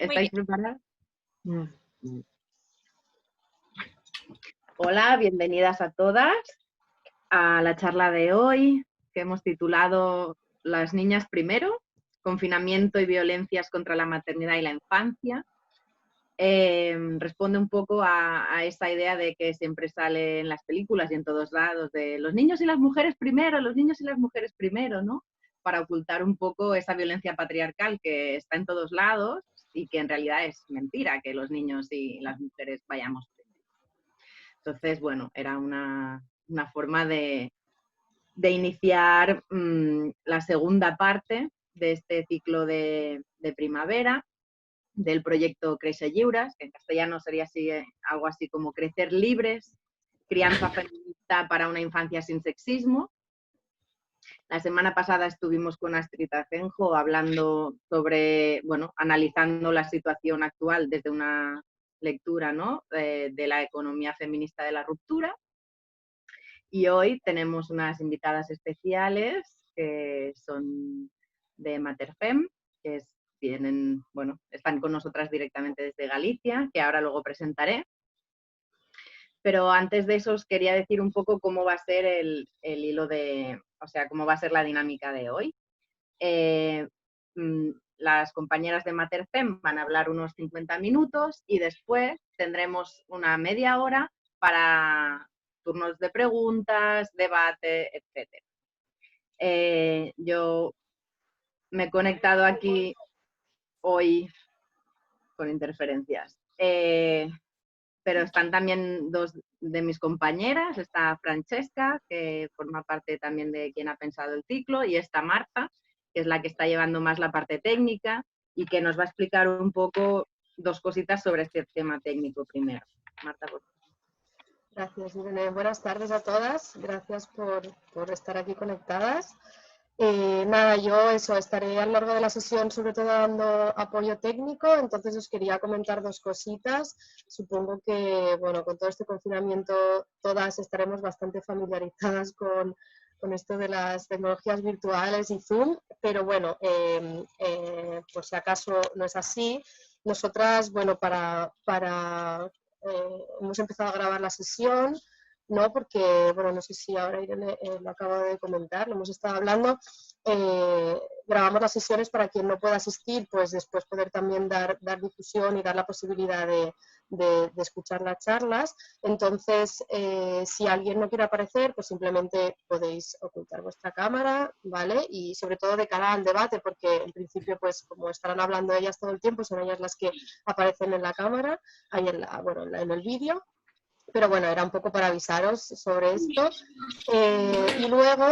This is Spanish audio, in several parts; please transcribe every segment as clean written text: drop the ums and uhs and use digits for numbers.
Muy ¿Estáis bien. preparadas? Hola, bienvenidas a todas a la charla de hoy que hemos titulado Las niñas primero, confinamiento y violencias contra la maternidad y la infancia. Responde un poco a esa idea de que siempre sale en las películas y en todos lados de los niños y las mujeres primero, los niños y las mujeres primero, ¿no? Para ocultar un poco esa violencia patriarcal que está en todos lados y que en realidad es mentira que los niños y las mujeres vayamos primero. Entonces, bueno, era una forma de iniciar la segunda parte de este ciclo de primavera del proyecto Créixer Lliures, que en castellano sería así, algo así como Crecer Libres, crianza feminista para una infancia sin sexismo. La semana pasada estuvimos con Astrid Asenjo hablando sobre, bueno, analizando la situación actual desde una lectura, ¿no?, de la economía feminista de la ruptura. Y hoy tenemos unas invitadas especiales que son de Materfem, que están con nosotras directamente desde Galicia, que ahora luego presentaré. Pero antes de eso os quería decir un poco cómo va a ser el hilo cómo va a ser la dinámica de hoy. Las compañeras de Materfem van a hablar unos 50 minutos y después tendremos una media hora para turnos de preguntas, debate, etc. Yo me he conectado aquí hoy con interferencias, pero están también dos de mis compañeras, está Francesca, que forma parte también de quien ha pensado el ciclo, y está Marta, que es la que está llevando más la parte técnica y que nos va a explicar un poco dos cositas sobre este tema técnico primero. Marta, por favor. Gracias, Irene. Buenas tardes a todas. Gracias por estar aquí conectadas. Nada, yo estaré a lo largo de la sesión sobre todo dando apoyo técnico, entonces os quería comentar dos cositas. Supongo que, bueno, con todo este confinamiento todas estaremos bastante familiarizadas con esto de las tecnologías virtuales y Zoom, pero bueno, por si acaso no es así, nosotras, bueno, hemos empezado a grabar la sesión, ¿no? Porque, bueno, no sé si ahora Irene lo acaba de comentar, lo hemos estado hablando, grabamos las sesiones para quien no pueda asistir, pues después poder también dar difusión y dar la posibilidad de escuchar las charlas. Entonces, si alguien no quiere aparecer, pues simplemente podéis ocultar vuestra cámara, ¿vale? Y sobre todo de cara al debate, porque en principio, pues como estarán hablando ellas todo el tiempo, son ellas las que aparecen en la cámara, ahí en el vídeo. Pero bueno, era un poco para avisaros sobre esto. Y luego,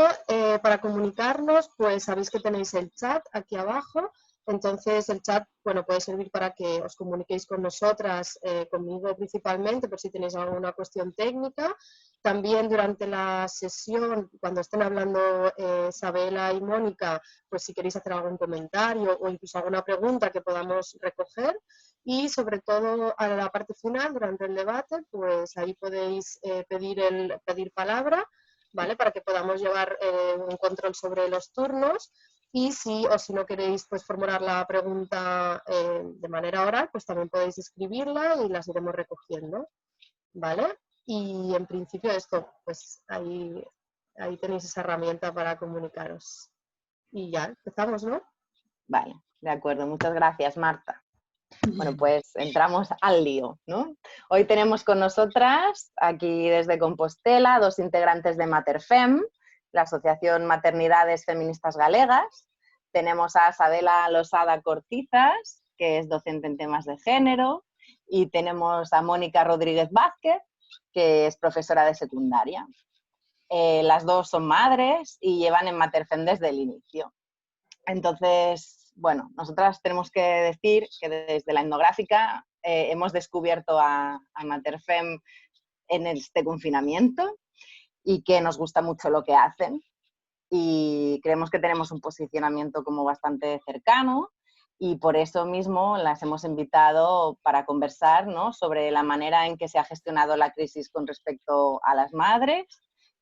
para comunicarnos, pues sabéis que tenéis el chat aquí abajo. Entonces, el chat, bueno, puede servir para que os comuniquéis con nosotras, conmigo principalmente, por si tenéis alguna cuestión técnica. También durante la sesión, cuando estén hablando Isabela y Mónica, pues si queréis hacer algún comentario o incluso alguna pregunta que podamos recoger. Y sobre todo a la parte final, durante el debate, pues ahí podéis pedir palabra, ¿vale? Para que podamos llevar un control sobre los turnos. Y si no queréis pues, formular la pregunta de manera oral, pues también podéis escribirla y las iremos recogiendo, ¿vale? Y en principio esto, pues ahí tenéis esa herramienta para comunicaros. Y ya, empezamos, ¿no? Vale, de acuerdo. Muchas gracias, Marta. Bueno, pues entramos al lío, ¿no? Hoy tenemos con nosotras, aquí desde Compostela, dos integrantes de Materfem, la Asociación Maternidades Feministas Galegas. Tenemos a Sabela Losada Cortizas, que es docente en temas de género, y tenemos a Mónica Rodríguez Vázquez, que es profesora de secundaria. Las dos son madres y llevan en Materfem desde el inicio. Entonces, bueno, nosotras tenemos que decir que desde la etnográfica hemos descubierto a Materfem en este confinamiento y que nos gusta mucho lo que hacen y creemos que tenemos un posicionamiento como bastante cercano y por eso mismo las hemos invitado para conversar, ¿no?, sobre la manera en que se ha gestionado la crisis con respecto a las madres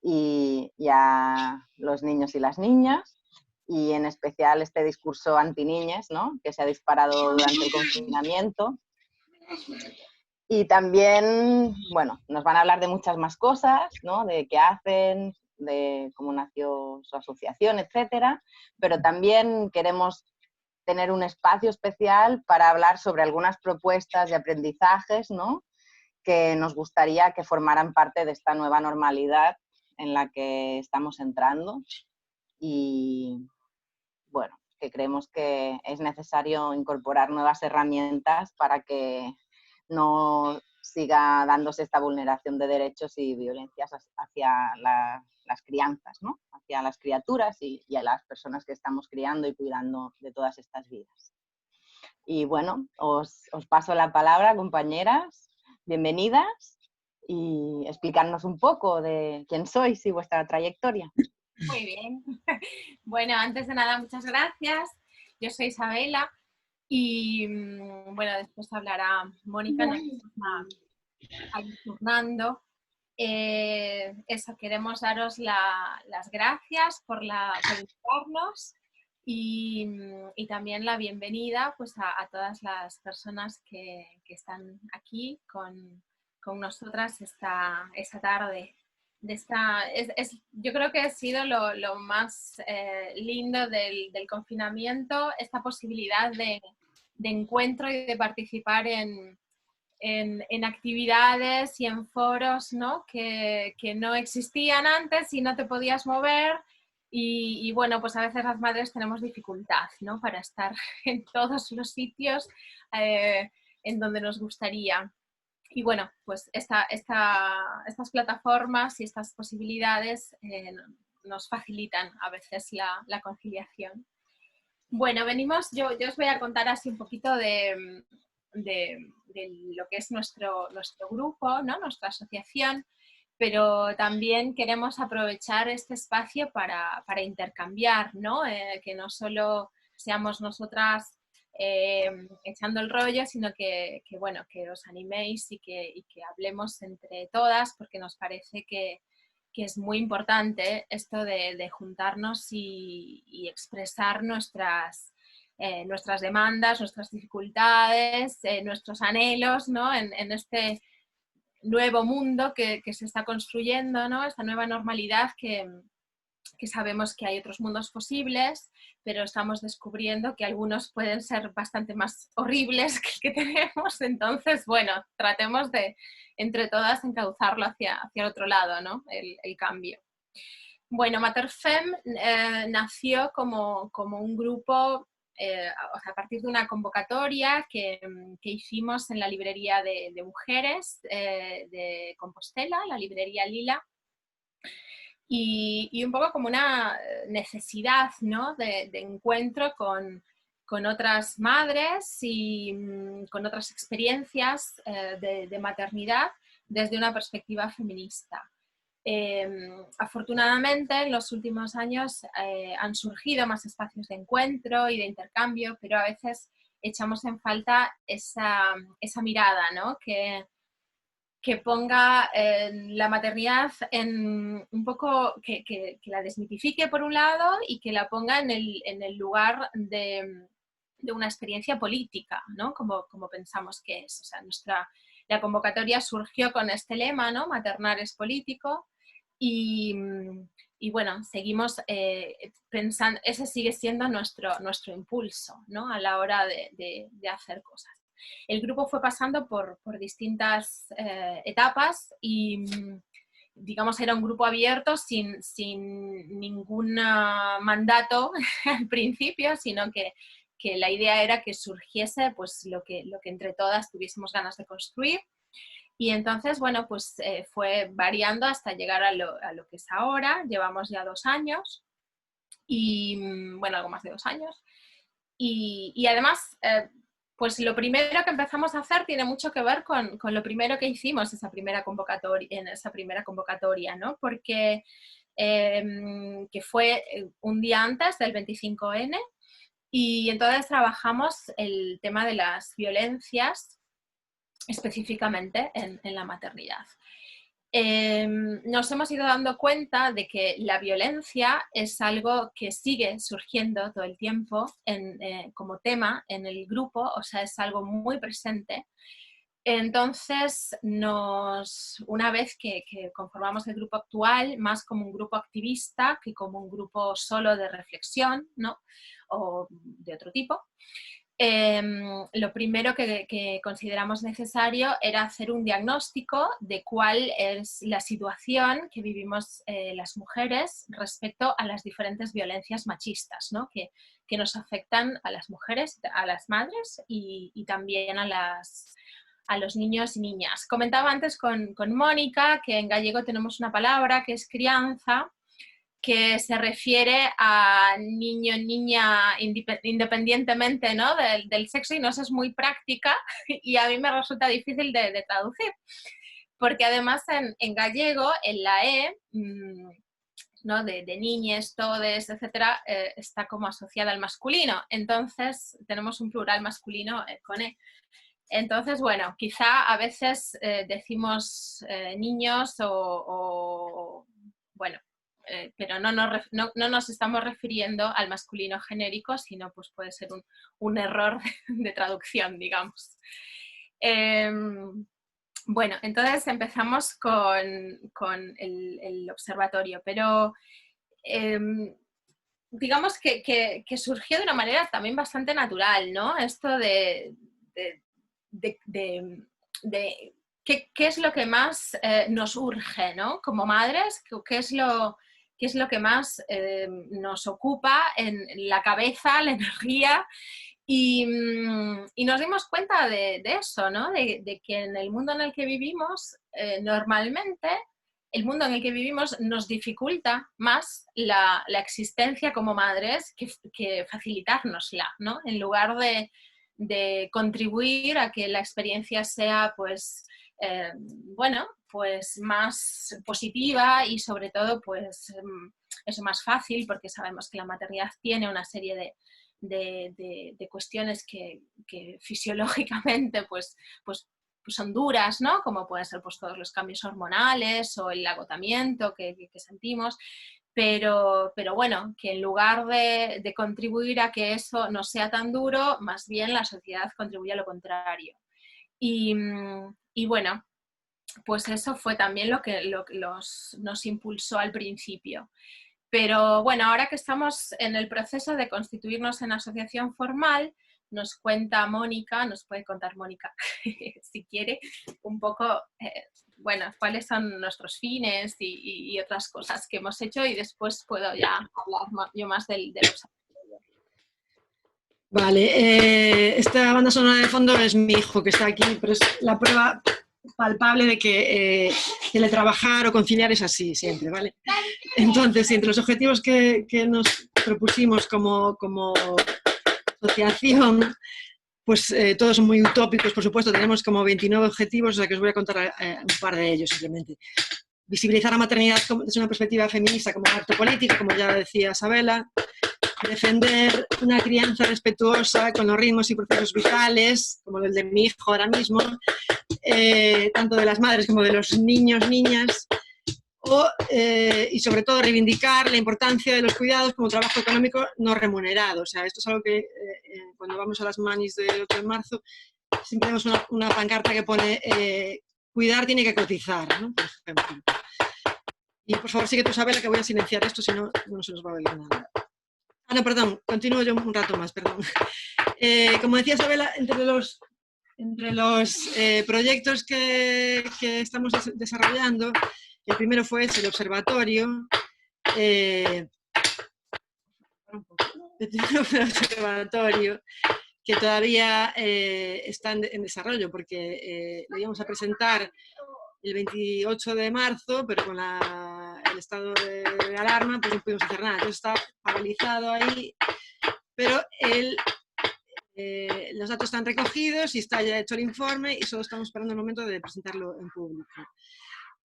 y a los niños y las niñas. y en especial este discurso antiniñas, ¿no? Que se ha disparado durante el confinamiento. Y también, bueno, nos van a hablar de muchas más cosas, ¿no? De qué hacen, de cómo nació su asociación, etcétera. Pero también queremos tener un espacio especial para hablar sobre algunas propuestas de aprendizajes, ¿no? Que nos gustaría que formaran parte de esta nueva normalidad en la que estamos entrando. Y bueno, que creemos que es necesario incorporar nuevas herramientas para que no siga dándose esta vulneración de derechos y violencias hacia las crianzas, ¿no? Hacia las criaturas y a las personas que estamos criando y cuidando de todas estas vidas. Y bueno, os paso la palabra, compañeras. Bienvenidas y explicarnos un poco de quién sois y vuestra trayectoria. Muy bien. Bueno, antes de nada, muchas gracias. Yo soy Isabela y bueno, después hablará Mónica, nos está ahí turnando. Eso, queremos daros las gracias por invitarnos y también la bienvenida pues, a todas las personas que están aquí con nosotras esta tarde. Yo creo que ha sido lo más lindo del confinamiento, esta posibilidad de encuentro y de participar en actividades y en foros, ¿no? Que no existían antes y no te podías mover. Y bueno, pues a veces las madres tenemos dificultad, ¿no? Para estar en todos los sitios en donde nos gustaría. Y bueno, pues estas plataformas y estas posibilidades nos facilitan a veces la conciliación. Bueno, yo os voy a contar así un poquito de lo que es nuestro grupo, ¿no? Nuestra asociación, pero también queremos aprovechar este espacio para intercambiar, ¿no? Que no solo seamos nosotras echando el rollo, sino que bueno, que os animéis y que hablemos entre todas, porque nos parece que es muy importante esto de juntarnos y expresar nuestras demandas, nuestras dificultades, nuestros anhelos, ¿no? en este nuevo mundo que se está construyendo, ¿no? Esta nueva normalidad que sabemos que hay otros mundos posibles, pero estamos descubriendo que algunos pueden ser bastante más horribles que el que tenemos. Entonces, bueno, tratemos de, entre todas, encauzarlo hacia el otro lado, ¿no? El cambio. Bueno, Materfem nació como un grupo, a partir de una convocatoria que hicimos en la librería de mujeres de Compostela, la librería Lila, y un poco como una necesidad, ¿no? de encuentro con otras madres y con otras experiencias de maternidad desde una perspectiva feminista. Afortunadamente en los últimos años han surgido más espacios de encuentro y de intercambio, pero a veces echamos en falta esa mirada, ¿no? que ponga la maternidad en un poco, que la desmitifique por un lado y que la ponga en el lugar de una experiencia política, ¿no? Como pensamos que es. O sea, la convocatoria surgió con este lema, ¿no? Maternar es político, y bueno, seguimos pensando, ese sigue siendo nuestro impulso, ¿no? A la hora de hacer cosas. El grupo fue pasando por distintas etapas y, digamos, era un grupo abierto sin ningún mandato al principio, sino que la idea era que surgiese pues, lo que entre todas tuviésemos ganas de construir. Y entonces, bueno, pues fue variando hasta llegar a lo que es ahora. Llevamos ya 2 años y, bueno, algo más de 2 años. Y además, pues lo primero que empezamos a hacer tiene mucho que ver con lo primero que hicimos en esa primera convocatoria, ¿no? Porque que fue un día antes del 25N, y entonces trabajamos el tema de las violencias específicamente en la maternidad. nos hemos ido dando cuenta de que la violencia es algo que sigue surgiendo todo el tiempo como tema en el grupo, o sea, es algo muy presente. Entonces, una vez que conformamos el grupo actual, más como un grupo activista que como un grupo solo de reflexión, ¿no? O de otro tipo, lo primero que consideramos necesario era hacer un diagnóstico de cuál es la situación que vivimos las mujeres respecto a las diferentes violencias machistas, ¿no? que nos afectan a las mujeres, a las madres y también a los niños y niñas. Comentaba antes con Mónica que en gallego tenemos una palabra que es crianza, que se refiere a niño, niña, independientemente, ¿no? del sexo, y nos es muy práctica y a mí me resulta difícil de traducir, porque además en gallego, en la E, ¿no? de niñes, todes, etcétera, está como asociada al masculino, entonces tenemos un plural masculino con E. Entonces, bueno, quizá a veces decimos niños bueno, pero no nos estamos refiriendo al masculino genérico, sino pues puede ser un error de traducción, digamos. Bueno, entonces empezamos con el observatorio, pero digamos que surgió de una manera también bastante natural, ¿no? Esto de qué es lo que más nos urge, ¿no? Como madres, qué es lo que más nos ocupa en la cabeza, la energía, y nos dimos cuenta de eso, ¿no? De que en el mundo en el que vivimos, normalmente, el mundo en el que vivimos nos dificulta más la existencia como madres que facilitárnosla, ¿no? En lugar de contribuir a que la experiencia sea, pues, bueno, pues más positiva y sobre todo, pues, eso, más fácil, porque sabemos que la maternidad tiene una serie de cuestiones que fisiológicamente, pues son duras, ¿no? Como pueden ser pues todos los cambios hormonales o el agotamiento que sentimos. Pero bueno, que en lugar de contribuir a que eso no sea tan duro, más bien la sociedad contribuye a lo contrario. Y bueno, pues eso fue también lo que nos impulsó al principio. Pero bueno, ahora que estamos en el proceso de constituirnos en asociación formal, nos cuenta Mónica, nos puede contar Mónica, si quiere, un poco, bueno, cuáles son nuestros fines y otras cosas que hemos hecho, y después puedo ya hablar yo más del observatorio. Vale, esta banda sonora de fondo es mi hijo que está aquí, pero es la prueba palpable de que teletrabajar o conciliar es así siempre, ¿vale? Entonces, entre los objetivos que nos propusimos como asociación, pues todos son muy utópicos, por supuesto, tenemos como 29 objetivos, o sea que os voy a contar un par de ellos simplemente. Visibilizar la maternidad desde una perspectiva feminista como acto político, como ya decía Sabela. Defender una crianza respetuosa con los ritmos y procesos vitales, como el de mi hijo ahora mismo, tanto de las madres como de los niños, niñas, y sobre todo reivindicar la importancia de los cuidados como trabajo económico no remunerado. O sea, esto es algo que cuando vamos a las manis del 8 de marzo siempre tenemos una pancarta que pone cuidar tiene que cotizar, ¿no? Por ejemplo. Y por favor, sigue tú, Isabela, que voy a silenciar esto, si no, no se nos va a oír nada. Ah, no, perdón, continúo yo un rato más, perdón. Como decía Isabela, entre los proyectos que estamos desarrollando, el primero fue el observatorio. Que todavía está en desarrollo, porque lo íbamos a presentar el 28 de marzo, pero con el estado de alarma pues no pudimos hacer nada, entonces está paralizado ahí, pero los datos están recogidos y está ya hecho el informe y solo estamos esperando el momento de presentarlo en público.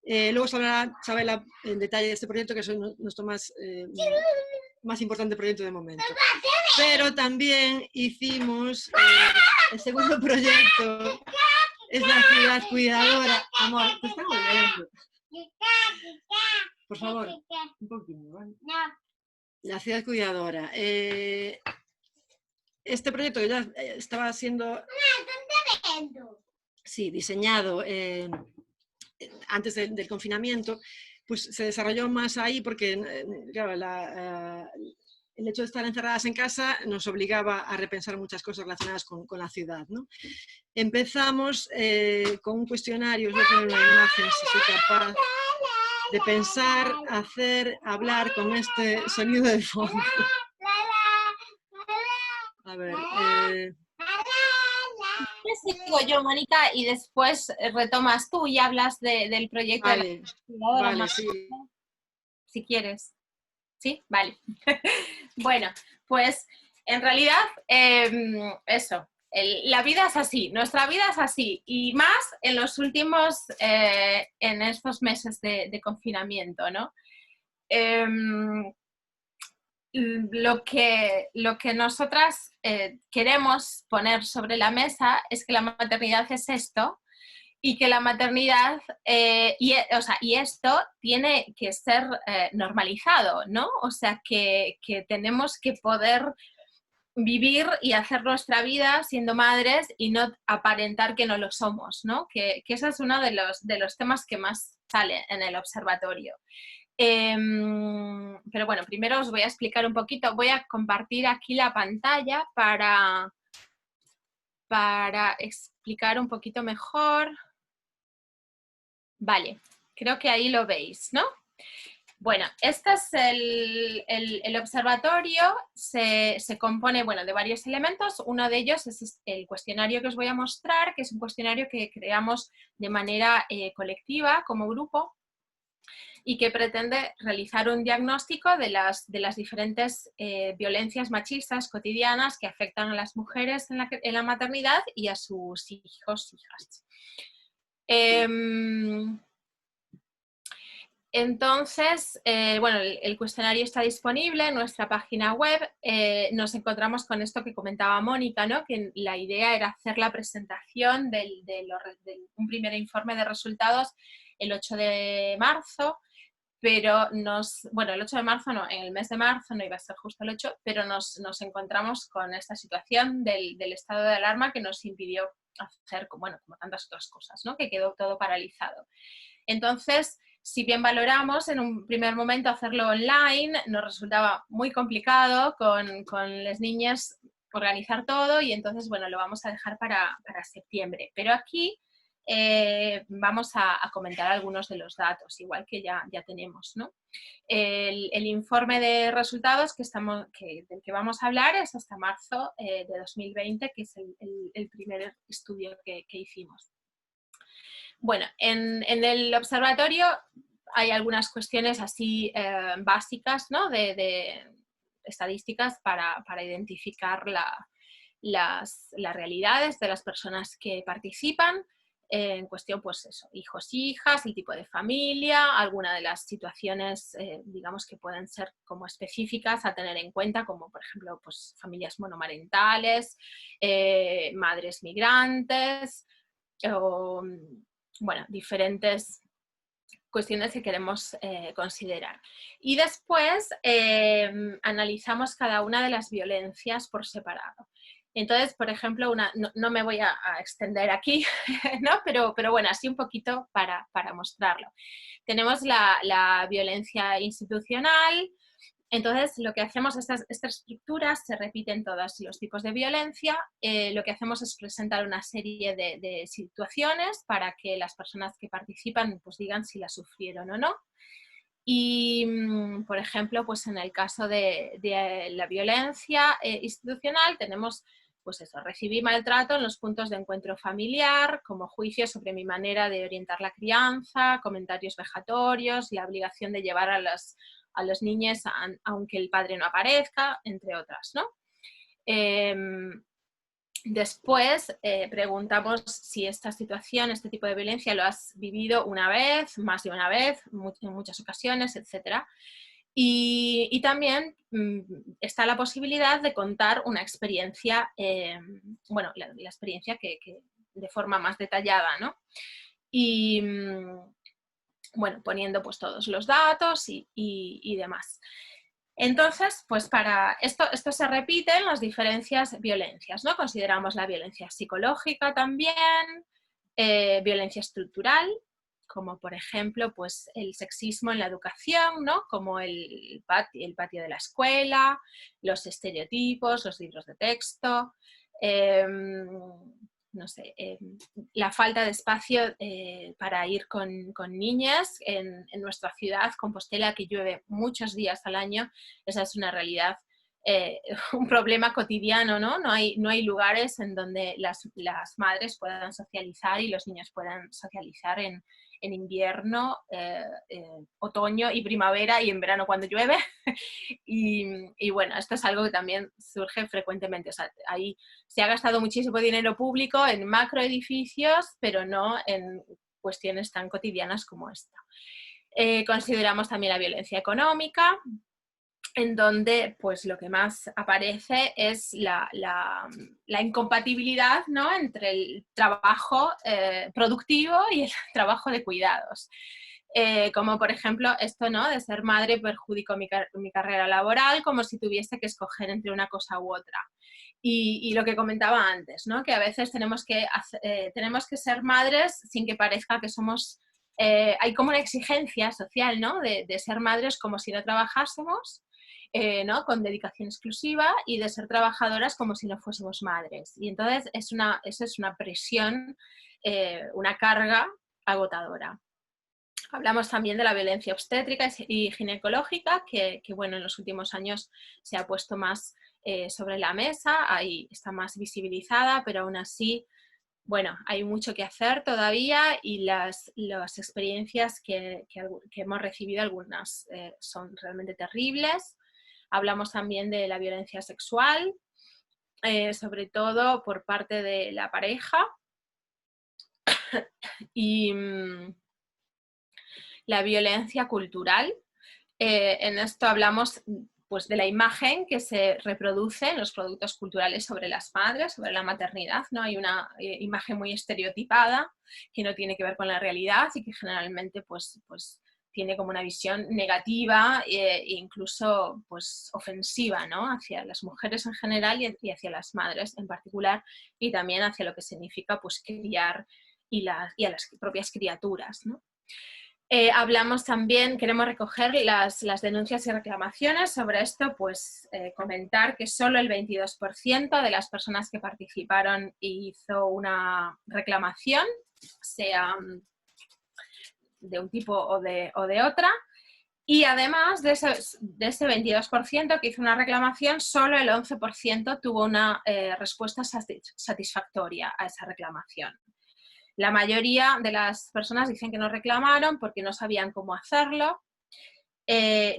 Luego se hablará, Sabela, en detalle de este proyecto, que es nuestro más importante proyecto de momento. Pero también hicimos el segundo proyecto, es la ciudad cuidadora. Amor, te están oyendo. Por favor, un poquito, ¿vale? La ciudad cuidadora. Este proyecto que ya estaba siendo diseñado antes del confinamiento, pues se desarrolló más ahí porque, claro, el hecho de estar encerradas en casa nos obligaba a repensar muchas cosas relacionadas con la ciudad, ¿no? Empezamos con un cuestionario, os voy a poner una imagen si soy capaz de pensar, hacer, hablar con este sonido de fondo. A ver, Sigo yo, Mónica, y después retomas tú y hablas del proyecto de la investigadora, vale, sí. si quieres. ¿Sí? Vale. Bueno, pues en realidad eso, la vida es así, nuestra vida es así, y más en los últimos, en estos meses de confinamiento, ¿no? Lo que nosotras queremos poner sobre la mesa es que la maternidad es esto, y que la maternidad, y esto tiene que ser normalizado, ¿no? O sea, que tenemos que poder vivir y hacer nuestra vida siendo madres y no aparentar que no lo somos, ¿no? Que ese es uno de los temas que más sale en el observatorio. Pero bueno, primero os voy a explicar un poquito, voy a compartir aquí la pantalla para explicar un poquito mejor. Vale, creo que ahí lo veis, ¿no? Bueno, este es el observatorio, se compone, bueno, de varios elementos. Uno de ellos es el cuestionario que os voy a mostrar, que es un cuestionario que creamos de manera colectiva, como grupo, y que pretende realizar un diagnóstico de las diferentes violencias machistas cotidianas que afectan a las mujeres en la maternidad y a sus hijos, hijas. Entonces, bueno, el cuestionario está disponible en nuestra página web. Nos encontramos con esto que comentaba Mónica, ¿no? Que la idea era hacer la presentación de un primer informe de resultados el 8 de marzo, pero bueno, el 8 de marzo no, en el mes de marzo, no iba a ser justo el 8, pero nos encontramos con esta situación del estado de alarma que nos impidió hacer, bueno, como tantas otras cosas, ¿no? Que quedó todo paralizado. Entonces, si bien valoramos en un primer momento hacerlo online, nos resultaba muy complicado con las niñas organizar todo, y entonces, bueno, lo vamos a dejar para septiembre. Pero aquí vamos a comentar algunos de los datos, igual que ya tenemos, ¿no? El informe de resultados del que vamos a hablar es hasta marzo de 2020, que es el primer estudio que hicimos. Bueno, en el observatorio hay algunas cuestiones así básicas, ¿no? de estadísticas para identificar las realidades de las personas que participan. En cuestión, pues eso, hijos, hijas, el tipo de familia, alguna de las situaciones, digamos, que pueden ser como específicas a tener en cuenta, como por ejemplo, pues familias monomarentales, madres migrantes, o, bueno, diferentes cuestiones que queremos considerar. Y después analizamos cada una de las violencias por separado. Entonces, por ejemplo, no me voy a extender aquí, ¿no? Pero bueno, así un poquito para mostrarlo. Tenemos la violencia institucional. Entonces, lo que hacemos, estas estructuras se repiten todos los tipos de violencia. Lo que hacemos es presentar una serie de situaciones para que las personas que participan pues digan si la sufrieron o no. Y, por ejemplo, pues en el caso de la violencia institucional tenemos, pues eso, recibí maltrato en los puntos de encuentro familiar, como juicios sobre mi manera de orientar la crianza, comentarios vejatorios, la obligación de llevar a los niños aunque el padre no aparezca, entre otras, ¿no? Después preguntamos si esta situación, este tipo de violencia lo has vivido una vez, más de una vez, en muchas ocasiones, etc. Y también está la posibilidad de contar una experiencia, bueno, la experiencia que de forma más detallada, ¿no? Y bueno, poniendo pues todos los datos y demás. Entonces, pues para esto se repite en las diferentes violencias, ¿no? Consideramos la violencia psicológica también, violencia estructural, como por ejemplo pues el sexismo en la educación, ¿no? Como el patio de la escuela, los estereotipos, los libros de texto, no sé, la falta de espacio para ir con niñas en nuestra ciudad, Compostela, que llueve muchos días al año. Esa es una realidad, un problema cotidiano, ¿no? No hay lugares en donde las madres puedan socializar y los niños puedan socializar en invierno, otoño y primavera, y en verano cuando llueve. y bueno, esto es algo que también surge frecuentemente. O sea, ahí se ha gastado muchísimo dinero público en macroedificios, pero no en cuestiones tan cotidianas como esta. Consideramos también la violencia económica, en donde pues lo que más aparece es la incompatibilidad, ¿no? Entre el trabajo productivo y el trabajo de cuidados. Como por ejemplo esto, ¿no? De ser madre perjudicó mi carrera laboral, como si tuviese que escoger entre una cosa u otra. Y lo que comentaba antes, ¿no? Que a veces tenemos que ser madres sin que parezca que somos... hay como una exigencia social, ¿no? De ser madres como si no trabajásemos, ¿no? Con dedicación exclusiva, y de ser trabajadoras como si no fuésemos madres. Y entonces eso es una presión, una carga agotadora. Hablamos también de la violencia obstétrica y ginecológica, que bueno, en los últimos años se ha puesto más sobre la mesa, ahí está más visibilizada, pero aún así, bueno, hay mucho que hacer todavía, y las experiencias que hemos recibido, algunas son realmente terribles. Hablamos también de la violencia sexual, sobre todo por parte de la pareja, y la violencia cultural. En esto hablamos pues de la imagen que se reproduce en los productos culturales sobre las madres, sobre la maternidad, ¿no? Hay una imagen muy estereotipada que no tiene que ver con la realidad y que generalmente pues tiene como una visión negativa e incluso pues ofensiva, ¿no? Hacia las mujeres en general y hacia las madres en particular, y también hacia lo que significa pues criar y a las propias criaturas, ¿no? Hablamos también, queremos recoger las denuncias y reclamaciones. Sobre esto, pues comentar que solo el 22% de las personas que participaron hizo una reclamación, sea de un tipo o de otra. Y además de ese 22% que hizo una reclamación, solo el 11% tuvo una respuesta satisfactoria a esa reclamación. La mayoría de las personas dicen que no reclamaron porque no sabían cómo hacerlo,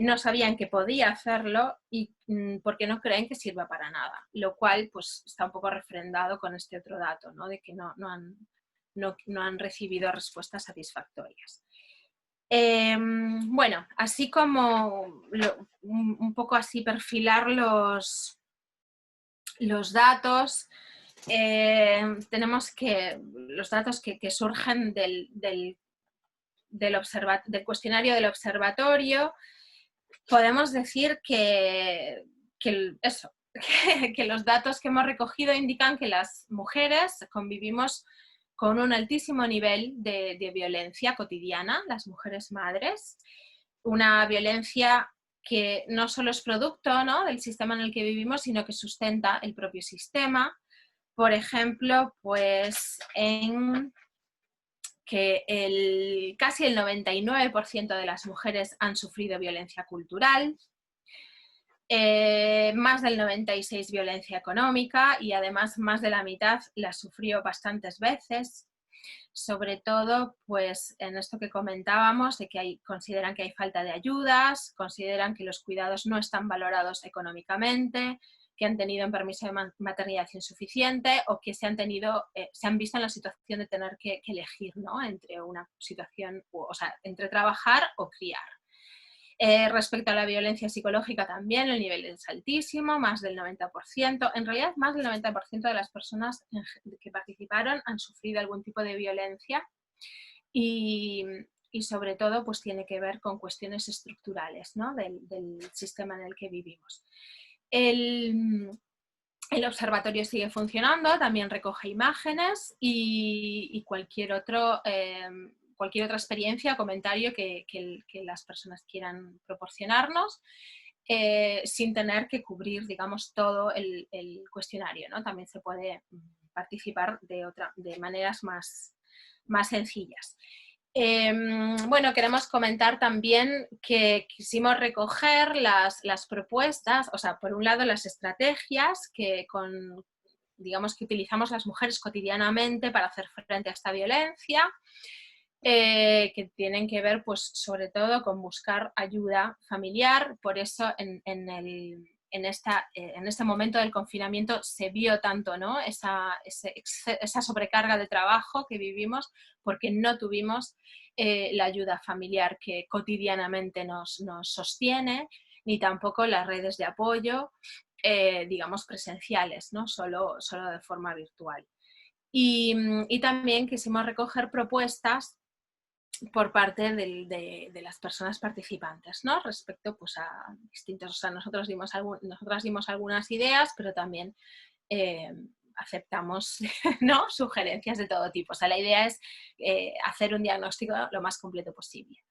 no sabían que podía hacerlo y porque no creen que sirva para nada, lo cual pues está un poco refrendado con este otro dato, ¿no? De que no han recibido respuestas satisfactorias. Bueno, así como un poco así perfilar los datos. Tenemos que los datos que surgen del cuestionario del observatorio, podemos decir que los datos que hemos recogido indican que las mujeres convivimos con un altísimo nivel de violencia cotidiana, las mujeres madres, una violencia que no solo es producto, ¿no? del sistema en el que vivimos, sino que sustenta el propio sistema. Por ejemplo, pues en que casi el 99% de las mujeres han sufrido violencia cultural, más del 96% violencia económica, y además más de la mitad la sufrió bastantes veces, sobre todo pues en esto que comentábamos, de que consideran que hay falta de ayudas, consideran que los cuidados no están valorados económicamente, que han tenido un permiso de maternidad insuficiente, o que se han visto en la situación de tener que elegir, ¿no? Entre una situación, o sea, entre trabajar o criar. Respecto a la violencia psicológica también el nivel es altísimo, más del 90%. En realidad, más del 90% de las personas que participaron han sufrido algún tipo de violencia, y y sobre todo pues tiene que ver con cuestiones estructurales, ¿no? del sistema en el que vivimos. El observatorio sigue funcionando, también recoge imágenes y cualquier otra experiencia o comentario que las personas quieran proporcionarnos, sin tener que cubrir, digamos, todo el cuestionario, ¿no? También se puede participar de maneras más sencillas. Bueno, queremos comentar también que quisimos recoger las propuestas, o sea, por un lado las estrategias digamos, que utilizamos las mujeres cotidianamente para hacer frente a esta violencia, que tienen que ver, pues, sobre todo con buscar ayuda familiar. Por eso en este momento del confinamiento se vio tanto, ¿no? esa sobrecarga de trabajo que vivimos porque no tuvimos la ayuda familiar que cotidianamente nos sostiene, ni tampoco las redes de apoyo, digamos, presenciales, ¿no? Solo de forma virtual. Y también quisimos recoger propuestas por parte de las personas participantes, ¿no? Respecto, pues, a distintos, o sea, nosotras dimos algunas ideas, pero también aceptamos, ¿no? Sugerencias de todo tipo. O sea, la idea es hacer un diagnóstico lo más completo posible.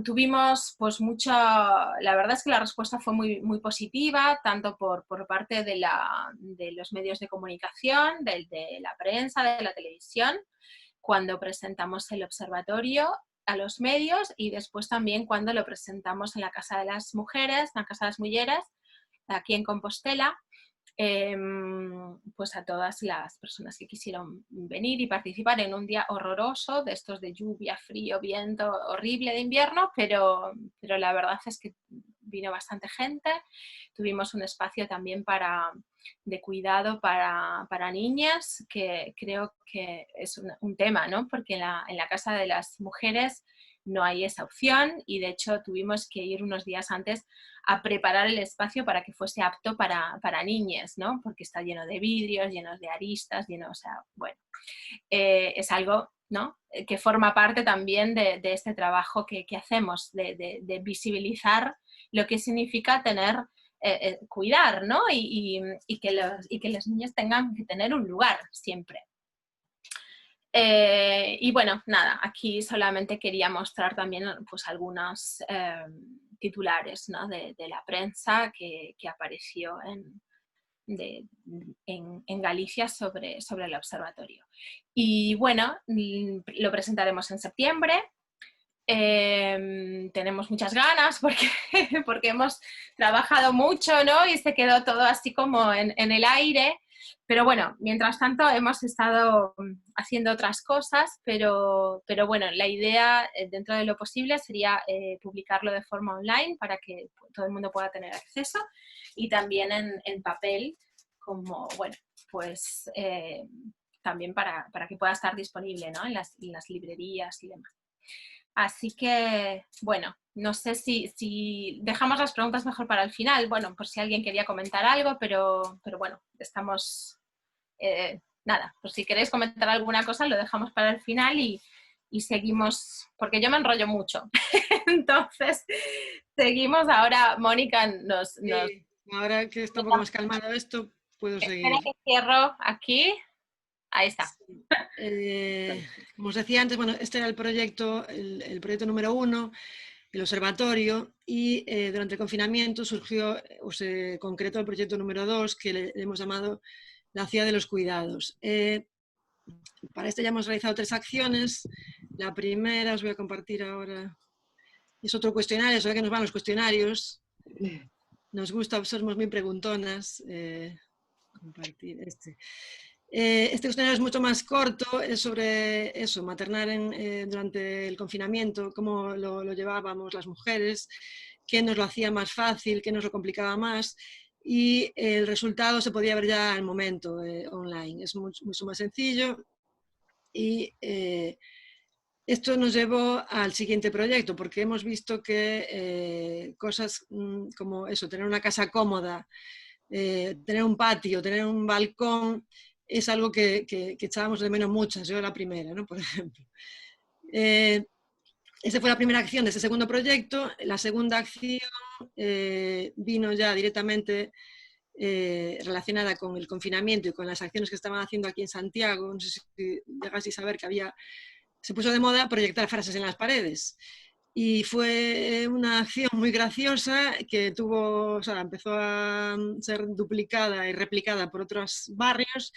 Tuvimos, pues, la verdad es que la respuesta fue muy positiva, tanto por parte de los medios de comunicación, de la prensa, de la televisión, cuando presentamos el observatorio a los medios, y después también cuando lo presentamos en la Casa de las Mujeres, en la Casa de las Mujeres, aquí en Compostela, pues a todas las personas que quisieron venir y participar en un día horroroso, de estos de lluvia, frío, viento, horrible de invierno, pero la verdad es que vino bastante gente. Tuvimos un espacio también de cuidado para niñas, que creo que es un tema, ¿no? Porque en la Casa de las Mujeres no hay esa opción, y de hecho tuvimos que ir unos días antes a preparar el espacio para que fuese apto para niñas, ¿no? Porque está lleno de vidrios, llenos de aristas, o sea, bueno, es algo, ¿no? Que forma parte también de este trabajo que hacemos, de visibilizar lo que significa cuidar, ¿no? Y que los niños tengan que tener un lugar siempre. Y bueno, nada, aquí solamente quería mostrar también, pues, algunos titulares, ¿no? de la prensa que apareció en Galicia sobre el observatorio. Y bueno, lo presentaremos en septiembre. Tenemos muchas ganas porque hemos trabajado mucho, ¿no? Y se quedó todo así como en el aire. Pero bueno, mientras tanto hemos estado haciendo otras cosas, pero bueno, la idea, dentro de lo posible, sería publicarlo de forma online para que todo el mundo pueda tener acceso, y también en papel, como, bueno, pues también para que pueda estar disponible, ¿no? en las librerías y demás. Así que, bueno, no sé si dejamos las preguntas mejor para el final, bueno, por si alguien quería comentar algo, pero bueno, estamos... nada, pues si queréis comentar alguna cosa lo dejamos para el final y seguimos, porque yo me enrollo mucho. Entonces, seguimos. Ahora Mónica Sí, ahora que está un poco más calmado esto, puedo seguir. Espera que cierro aquí. Ahí está. Como os decía antes, bueno, este era el proyecto número 1, el observatorio, y durante el confinamiento surgió, o se concretó el proyecto número 2, que le hemos llamado la ciudad de los cuidados. Para este ya hemos realizado 3 acciones. La primera, os voy a compartir ahora, es otro cuestionario, sabe que nos van los cuestionarios. Nos gusta, somos muy preguntonas. Compartir este. Este cuestionario es mucho más corto, es sobre eso, maternar durante el confinamiento, cómo lo llevábamos las mujeres, qué nos lo hacía más fácil, qué nos lo complicaba más, y el resultado se podía ver ya al momento online. Es mucho más sencillo, y esto nos llevó al siguiente proyecto, porque hemos visto que cosas como eso, tener una casa cómoda, tener un patio, tener un balcón, es algo que echábamos de menos muchas, yo la primera, ¿no? Por ejemplo. Esa fue la primera acción de ese segundo proyecto. La segunda acción vino ya directamente relacionada con el confinamiento y con las acciones que estaban haciendo aquí en Santiago. No sé si llegasteis a saber que se puso de moda proyectar frases en las paredes. Y fue una acción muy graciosa que empezó a ser duplicada y replicada por otros barrios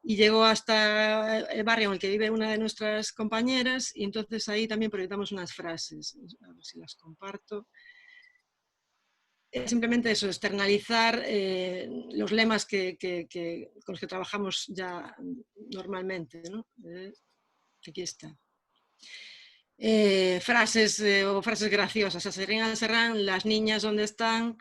y llegó hasta el barrio en el que vive una de nuestras compañeras, y entonces ahí también proyectamos unas frases. A ver si las comparto. Es simplemente eso, externalizar los lemas con los que trabajamos ya normalmente, ¿no? Aquí está. Frases o frases graciosas. A Serrín Serrán, las niñas, ¿dónde están?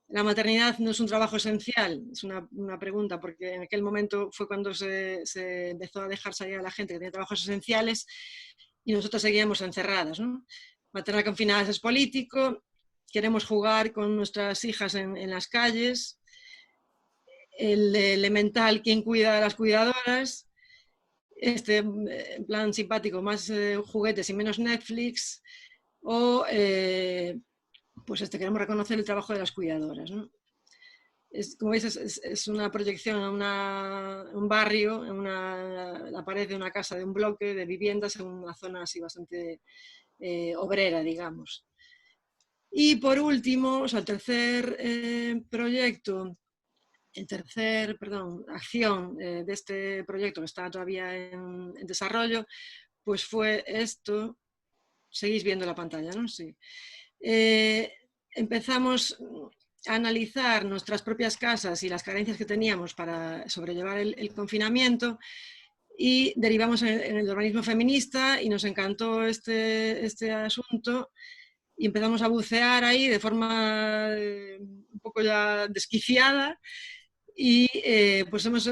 La maternidad no es un trabajo esencial, es una pregunta, porque en aquel momento fue cuando se empezó a dejar salir a la gente que tenía trabajos esenciales y nosotros seguíamos encerradas, ¿no? Maternar confinadas es político, queremos jugar con nuestras hijas en las calles, el elemental, ¿quién cuida a las cuidadoras? En plan simpático, más juguetes y menos Netflix, o pues queremos reconocer el trabajo de las cuidadoras, ¿no? Como veis, es una proyección en un barrio, en la pared de una casa, de un bloque de viviendas, en una zona así bastante obrera, digamos. Y por último, o sea, el tercer acción de este proyecto, que está todavía en desarrollo, pues fue esto. Seguís viendo la pantalla, ¿no? Sí. Empezamos a analizar nuestras propias casas y las carencias que teníamos para sobrellevar el confinamiento, y derivamos en el urbanismo feminista y nos encantó este asunto y empezamos a bucear ahí de forma un poco ya desquiciada, y pues hemos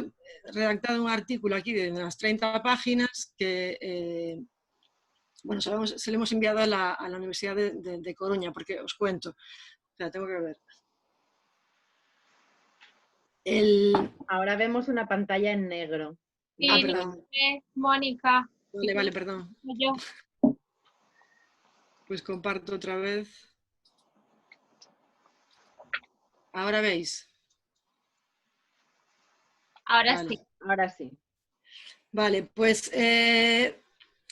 redactado un artículo aquí de unas 30 páginas que bueno, se lo hemos enviado a la Universidad de Coruña, porque os cuento, o sea, tengo que ver. Ahora vemos una pantalla en negro. Sí, perdón. Mónica. Vale, perdón. Yo. Pues comparto otra vez. ¿Ahora veis? Ahora vale. sí. Ahora sí. Vale, pues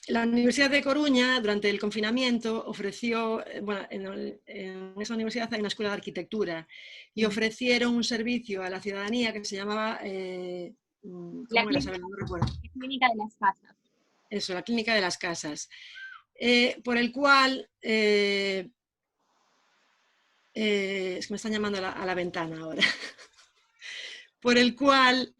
la Universidad de Coruña durante el confinamiento ofreció, bueno, en esa universidad hay una escuela de arquitectura y ofrecieron un servicio a la ciudadanía que se llamaba, ¿cómo era? No recuerdo. La clínica de las casas. Eso, la clínica de las casas, por el cual, es que me están llamando a la ventana ahora, por el cual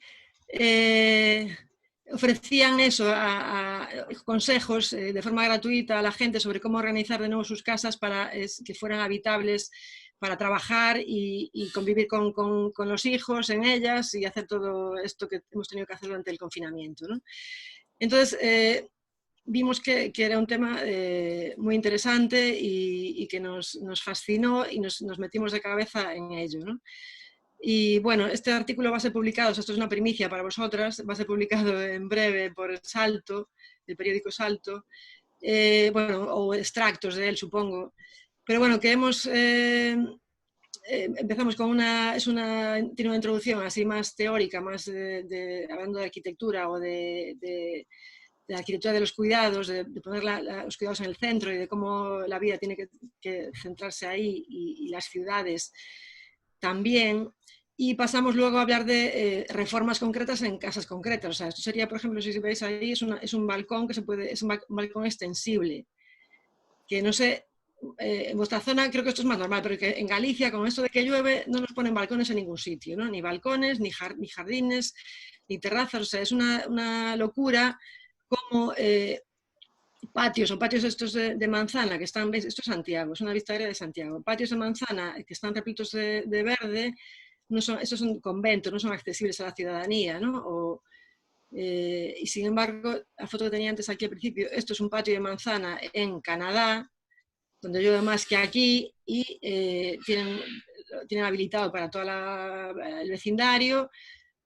ofrecían eso, a consejos de forma gratuita a la gente sobre cómo organizar de nuevo sus casas para que fueran habitables para trabajar y convivir con los hijos en ellas y hacer todo esto que hemos tenido que hacer durante el confinamiento, ¿no? Entonces, vimos que era un tema muy interesante y que nos fascinó y nos metimos de cabeza en ello, ¿no? Y bueno, este artículo va a ser publicado, esto es una primicia para vosotras, va a ser publicado en breve por Salto, el periódico Salto, bueno, o extractos de él, supongo. Pero bueno, que empezamos con tiene una introducción así más teórica, más hablando de arquitectura o de la arquitectura de los cuidados, de poner los cuidados en el centro y de cómo la vida tiene que centrarse ahí y las ciudades también. Y pasamos luego a hablar de reformas concretas en casas concretas. O sea, esto sería, por ejemplo, si veis ahí, es un balcón que es un balcón extensible. Que no sé, en vuestra zona creo que esto es más normal, pero que en Galicia, con esto de que llueve, no nos ponen balcones en ningún sitio, ¿no? Ni balcones, ni jardines, ni terrazas. O sea, es una locura como patios o patios estos de manzana que están, ¿ves? Esto es Santiago, es una vista aérea de Santiago. Patios de manzana que están repletos de verde. Esos son conventos, no son accesibles a la ciudadanía, ¿no? Y sin embargo, la foto que tenía antes aquí al principio, esto es un patio de manzana en Canadá, donde llueve más que aquí, y tienen habilitado para todo el vecindario,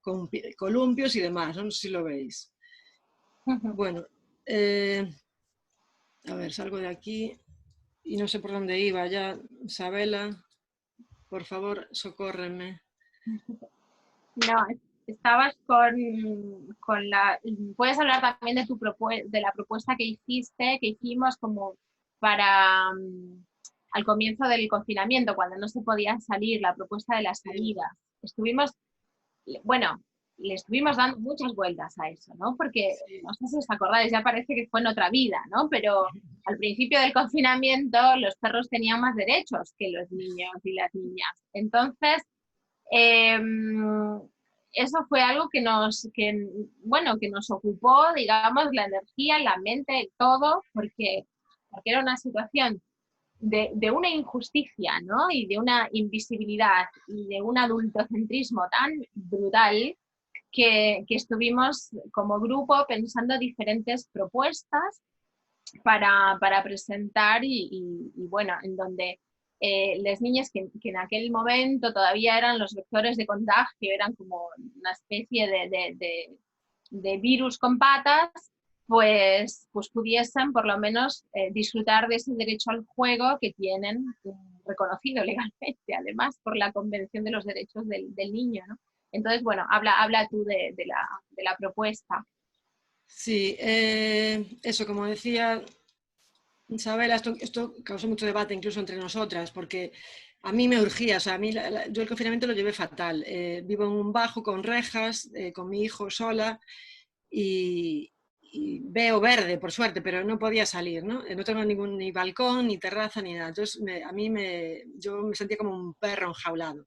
con columpios y demás, ¿no? No sé si lo veis. Bueno, A ver, salgo de aquí y no sé por dónde iba ya. Isabela, por favor, socórreme. No, estabas con la... Puedes hablar también de, de la propuesta que hicimos como para al comienzo del confinamiento, cuando no se podía salir, la propuesta de la salida. Estuvimos, bueno, le estuvimos dando muchas vueltas a eso, ¿no? Porque, no sé si os acordáis, ya parece que fue en otra vida, ¿no? Pero al principio del confinamiento los perros tenían más derechos que los niños y las niñas. Entonces, eso fue algo que nos ocupó, digamos, la energía, la mente, todo, porque era una situación de una injusticia, ¿no? Y de una invisibilidad y de un adultocentrismo tan brutal que estuvimos como grupo pensando diferentes propuestas para presentar bueno, en donde las niñas que en aquel momento todavía eran los vectores de contagio, eran como una especie de virus con patas, pues pudiesen por lo menos disfrutar de ese derecho al juego que tienen reconocido legalmente, además por la Convención de los Derechos del Niño, ¿no? Entonces, bueno, habla tú de la propuesta. Sí, eso, como decía Isabela, esto causó mucho debate incluso entre nosotras, porque a mí me urgía, o sea, yo el confinamiento lo llevé fatal. Vivo en un bajo con rejas, con mi hijo sola, y veo verde, por suerte, pero no podía salir, ¿no? No tengo ni balcón, ni terraza, ni nada. Entonces, yo me sentía como un perro enjaulado.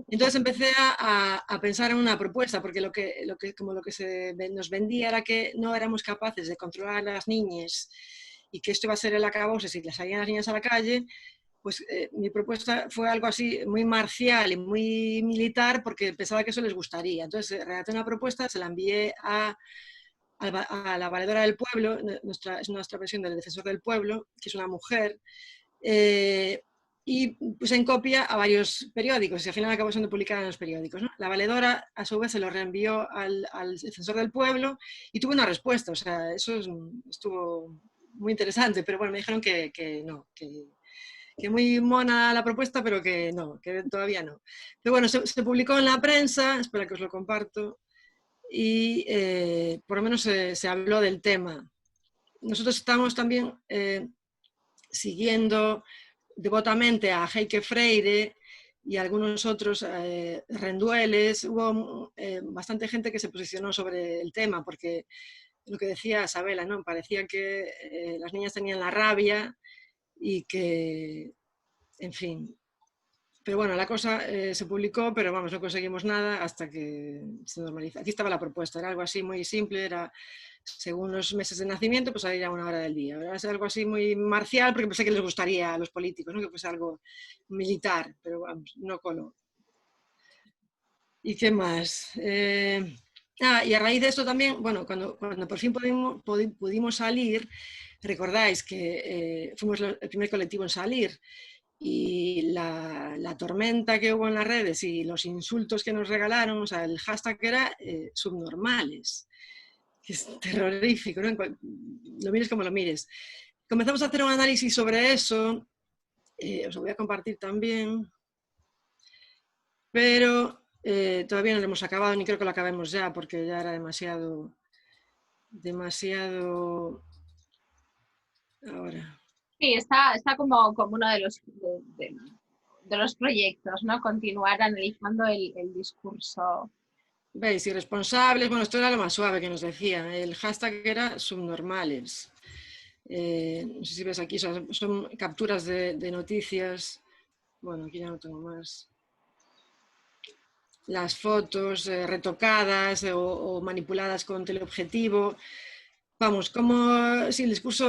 Entonces empecé a pensar en una propuesta, porque lo que nos vendía era que no éramos capaces de controlar a las niñas y que esto iba a ser el acabose si le salían las niñas a la calle. Pues mi propuesta fue algo así muy marcial y muy militar, porque pensaba que eso les gustaría. Entonces redacté una propuesta, se la envié a la valedora del pueblo, es nuestra versión del defensor del pueblo, que es una mujer, y puse en copia a varios periódicos, y al final acabó siendo publicada en los periódicos, ¿no? La valedora, a su vez, se lo reenvió al defensor del pueblo y tuvo una respuesta. O sea, eso estuvo muy interesante, pero bueno, me dijeron que no, que muy mona la propuesta, pero que no, que todavía no. Pero bueno, se publicó en la prensa, espera que os lo comparto, y por lo menos se habló del tema. Nosotros estamos también siguiendo devotamente a Heike Freire y a algunos otros rendueles. Hubo bastante gente que se posicionó sobre el tema, porque lo que decía Isabela, ¿no? Parecía que las niñas tenían la rabia y que, en fin. Pero bueno, la cosa se publicó, pero vamos, no conseguimos nada hasta que se normalizó. Aquí estaba la propuesta, era algo así muy simple, era según los meses de nacimiento, pues había una hora del día. Era algo así muy marcial, porque pensé que les gustaría a los políticos, ¿no? Que fuese algo militar, pero vamos, no coló. ¿Y qué más? Y a raíz de esto también, bueno, cuando por fin pudimos salir, recordáis que fuimos el primer colectivo en salir, y la tormenta que hubo en las redes y los insultos que nos regalaron, o sea, el hashtag era subnormales, que es terrorífico, ¿no? Lo mires como lo mires. Comenzamos a hacer un análisis sobre eso, os lo voy a compartir también, pero todavía no lo hemos acabado, ni creo que lo acabemos ya, porque ya era demasiado ahora. Sí, está como uno de los proyectos, ¿no? Continuar analizando el discurso. ¿Veis? Irresponsables, bueno, esto era lo más suave que nos decían. El hashtag era subnormales. No sé si ves aquí, son capturas de noticias. Bueno, aquí ya no tengo más. Las fotos retocadas o manipuladas con teleobjetivo. Vamos, como si el discurso,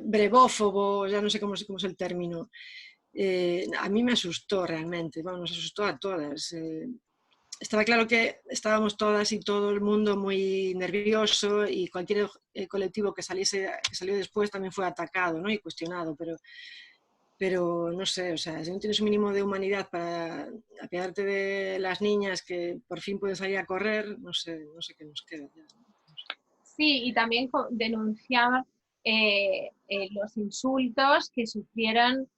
brevófobo, ya no sé cómo es el término. A mí me asustó realmente, bueno, nos asustó a todas. Estaba claro que estábamos todas y todo el mundo muy nervioso, y cualquier colectivo que salió después también fue atacado, ¿no? Y cuestionado, pero no sé, o sea, si no tienes un mínimo de humanidad para apiadarte de las niñas que por fin pueden salir a correr, no sé qué nos queda ya. Sí, y también denunciar los insultos que sufrieron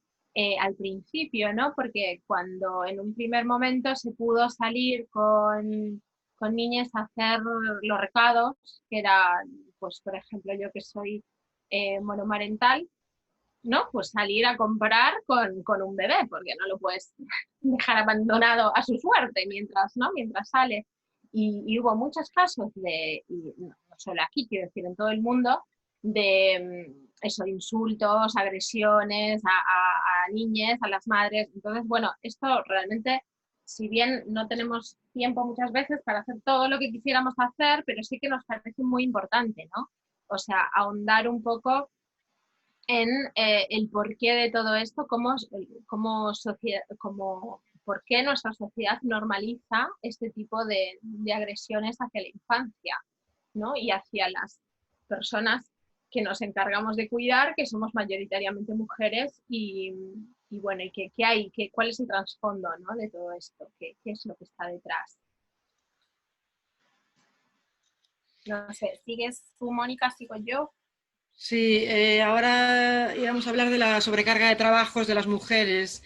al principio, ¿no? Porque cuando en un primer momento se pudo salir con niñas a hacer los recados, que era, pues por ejemplo, yo que soy monomarental, ¿no? Pues salir a comprar con un bebé, porque no lo puedes dejar abandonado a su suerte mientras, ¿no? Mientras sale. Y hubo muchos casos y no solo aquí, quiero decir, en todo el mundo, de eso, insultos, agresiones a niñas, a las madres. Entonces, bueno, esto realmente, si bien no tenemos tiempo muchas veces para hacer todo lo que quisiéramos hacer, pero sí que nos parece muy importante, ¿no? O sea, ahondar un poco en el porqué de todo esto, por qué nuestra sociedad normaliza este tipo de agresiones hacia la infancia, ¿no? Y hacia las personas que nos encargamos de cuidar, que somos mayoritariamente mujeres, y bueno, y qué hay, cuál es el trasfondo, ¿no? De todo esto, qué es lo que está detrás. No sé, ¿sigues tú, Mónica? ¿Sigo yo? Sí, ahora íbamos a hablar de la sobrecarga de trabajos de las mujeres.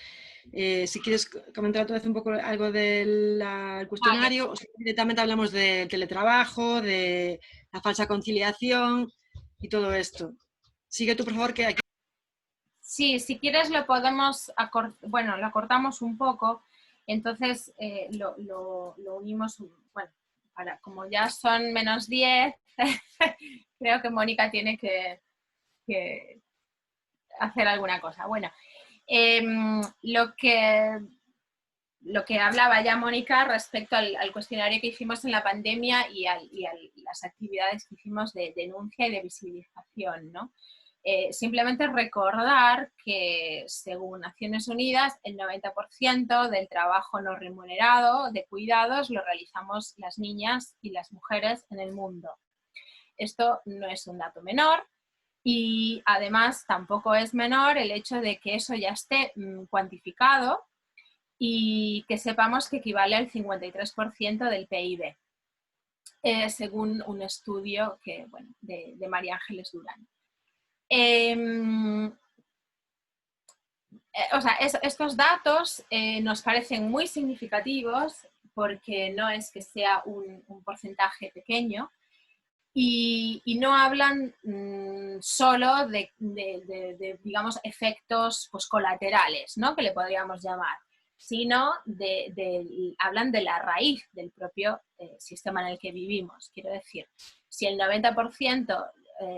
Si quieres comentar otra vez un poco algo del cuestionario, o si directamente hablamos de teletrabajo, de la falsa conciliación y todo esto. Sigue tú, por favor, que aquí... Sí, si quieres lo podemos bueno, lo acortamos un poco, entonces lo unimos, bueno, como ya son -10, creo que Mónica tiene que hacer alguna cosa. Bueno, lo que hablaba ya Mónica respecto al cuestionario que hicimos en la pandemia y a las actividades que hicimos de denuncia y de visibilización, ¿no? Simplemente recordar que, según Naciones Unidas, el 90% del trabajo no remunerado de cuidados lo realizamos las niñas y las mujeres en el mundo. Esto no es un dato menor y además tampoco es menor el hecho de que eso ya esté cuantificado y que sepamos que equivale al 53% del PIB, según un estudio que, bueno, de María Ángeles Durán. O sea, estos datos nos parecen muy significativos porque no es que sea un porcentaje pequeño y no hablan solo de, digamos, efectos pues, colaterales, ¿no? Que le podríamos llamar, sino hablan de la raíz del propio sistema en el que vivimos. Quiero decir, si el 90%,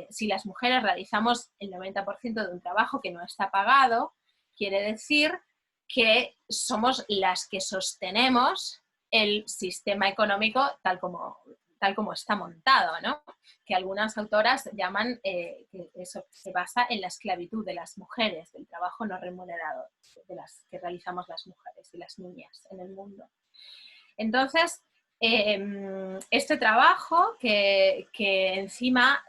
si las mujeres realizamos el 90% de un trabajo que no está pagado, quiere decir que somos las que sostenemos el sistema económico tal como está montado, ¿no? Que algunas autoras llaman que eso se basa en la esclavitud de las mujeres, del trabajo no remunerado de las que realizamos las mujeres y las niñas en el mundo. Entonces, este trabajo que encima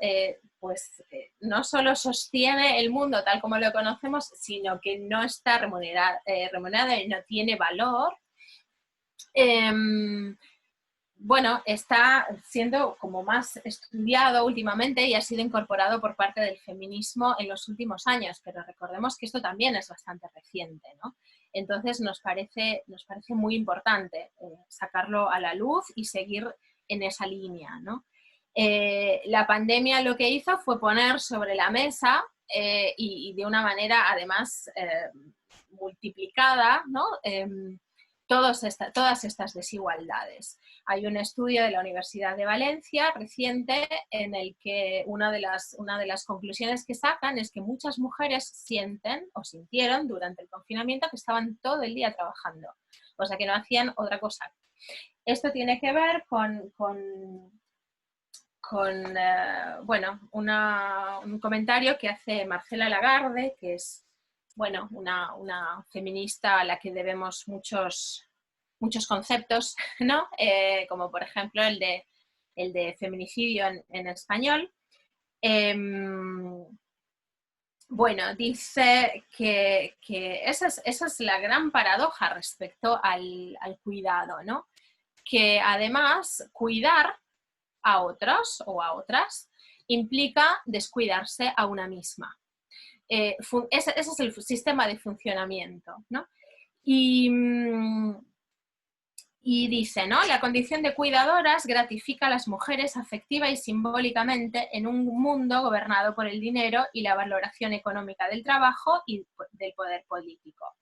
pues no solo sostiene el mundo tal como lo conocemos, sino que no está remunerado y no tiene valor, bueno, está siendo como más estudiado últimamente y ha sido incorporado por parte del feminismo en los últimos años, pero recordemos que esto también es bastante reciente, ¿no? Entonces nos parece muy importante sacarlo a la luz y seguir en esa línea, ¿no? La pandemia lo que hizo fue poner sobre la mesa y de una manera además multiplicada, ¿no? Todas estas desigualdades. Hay un estudio de la Universidad de Valencia reciente en el que una de las conclusiones que sacan es que muchas mujeres sienten o sintieron durante el confinamiento que estaban todo el día trabajando, o sea que no hacían otra cosa. Esto tiene que ver con bueno, un comentario que hace Marcela Lagarde, que es, bueno, una feminista a la que debemos muchos conceptos, ¿no? Como por ejemplo el de feminicidio en español. Bueno, dice que esa es la gran paradoja respecto al cuidado, ¿no? Que además cuidar a otros o a otras implica descuidarse a una misma. Ese es el sistema de funcionamiento, ¿no? Y dice, ¿no? La condición de cuidadoras gratifica a las mujeres afectiva y simbólicamente en un mundo gobernado por el dinero y la valoración económica del trabajo y del poder político.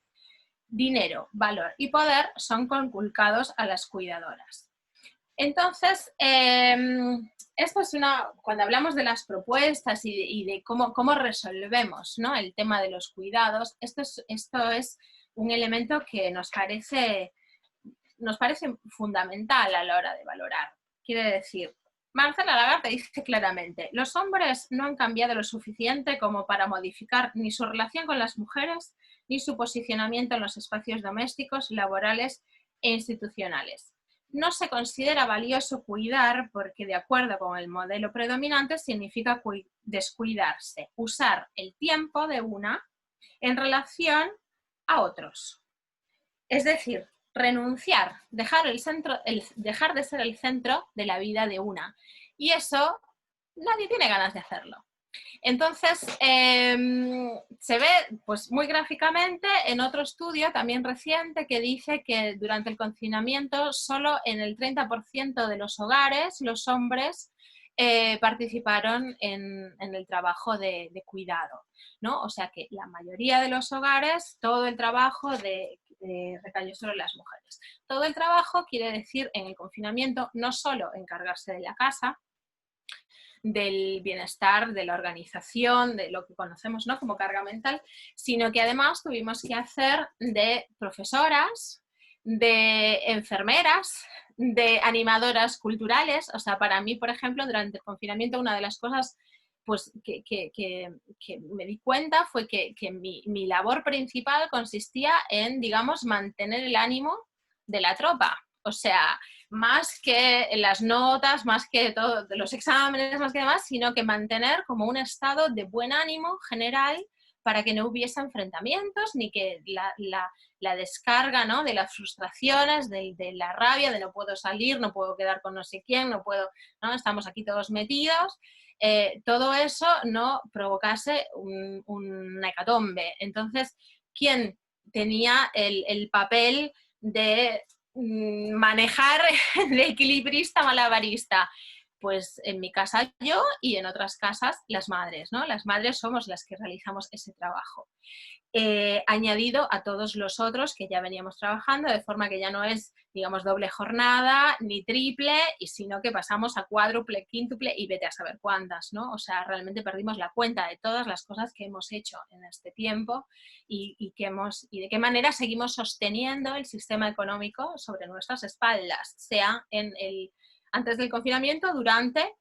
Dinero, valor y poder son conculcados a las cuidadoras. Entonces, esto es cuando hablamos de las propuestas y de cómo resolvemos, ¿no?, el tema de los cuidados, esto es un elemento que nos parece fundamental a la hora de valorar. Quiere decir, Marcela Lagarde dice claramente, los hombres no han cambiado lo suficiente como para modificar ni su relación con las mujeres, ni su posicionamiento en los espacios domésticos, laborales e institucionales. No se considera valioso cuidar porque, de acuerdo con el modelo predominante, significa descuidarse, usar el tiempo de una en relación a otros. Es decir, renunciar, dejar de ser el centro de la vida de una. Y eso nadie tiene ganas de hacerlo. Entonces, se ve pues, muy gráficamente en otro estudio también reciente que dice que durante el confinamiento solo en el 30% de los hogares los hombres participaron en el trabajo de cuidado, ¿no? O sea que la mayoría de los hogares, todo el trabajo recayó sobre las mujeres. Todo el trabajo quiere decir en el confinamiento no solo encargarse de la casa, del bienestar, de la organización, de lo que conocemos, ¿no?, como carga mental, sino que además tuvimos que hacer de profesoras, de enfermeras, de animadoras culturales. O sea, para mí, por ejemplo, durante el confinamiento una de las cosas pues, que me di cuenta fue que mi labor principal consistía en, digamos, mantener el ánimo de la tropa. O sea, más que las notas, más que todo, los exámenes, más que demás, sino que mantener como un estado de buen ánimo general para que no hubiese enfrentamientos, ni que la descarga, ¿no?, de las frustraciones, de la rabia, de no puedo salir, no puedo quedar con no sé quién, no puedo, ¿no?, estamos aquí todos metidos, todo eso no provocase una hecatombe. Entonces, ¿quién tenía el papel de manejar de equilibrista malabarista? Pues en mi casa yo y en otras casas las madres, ¿no? Las madres somos las que realizamos ese trabajo. Añadido a todos los otros que ya veníamos trabajando, de forma que ya no es, digamos, doble jornada ni triple, sino que pasamos a cuádruple, quíntuple y vete a saber cuántas, ¿no? O sea, realmente perdimos la cuenta de todas las cosas que hemos hecho en este tiempo y de qué manera seguimos sosteniendo el sistema económico sobre nuestras espaldas, sea antes del confinamiento, durante,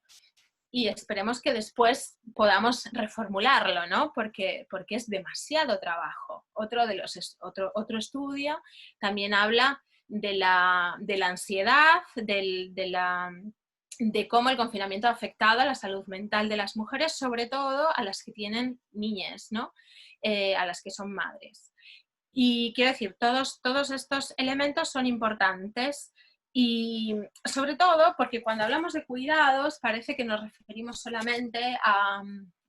y esperemos que después podamos reformularlo, ¿no? Porque es demasiado trabajo. Otro estudio también habla de la ansiedad, de cómo el confinamiento ha afectado a la salud mental de las mujeres, sobre todo a las que tienen niñas, ¿no? A las que son madres. Y quiero decir, todos estos elementos son importantes. Y sobre todo porque cuando hablamos de cuidados parece que nos referimos solamente a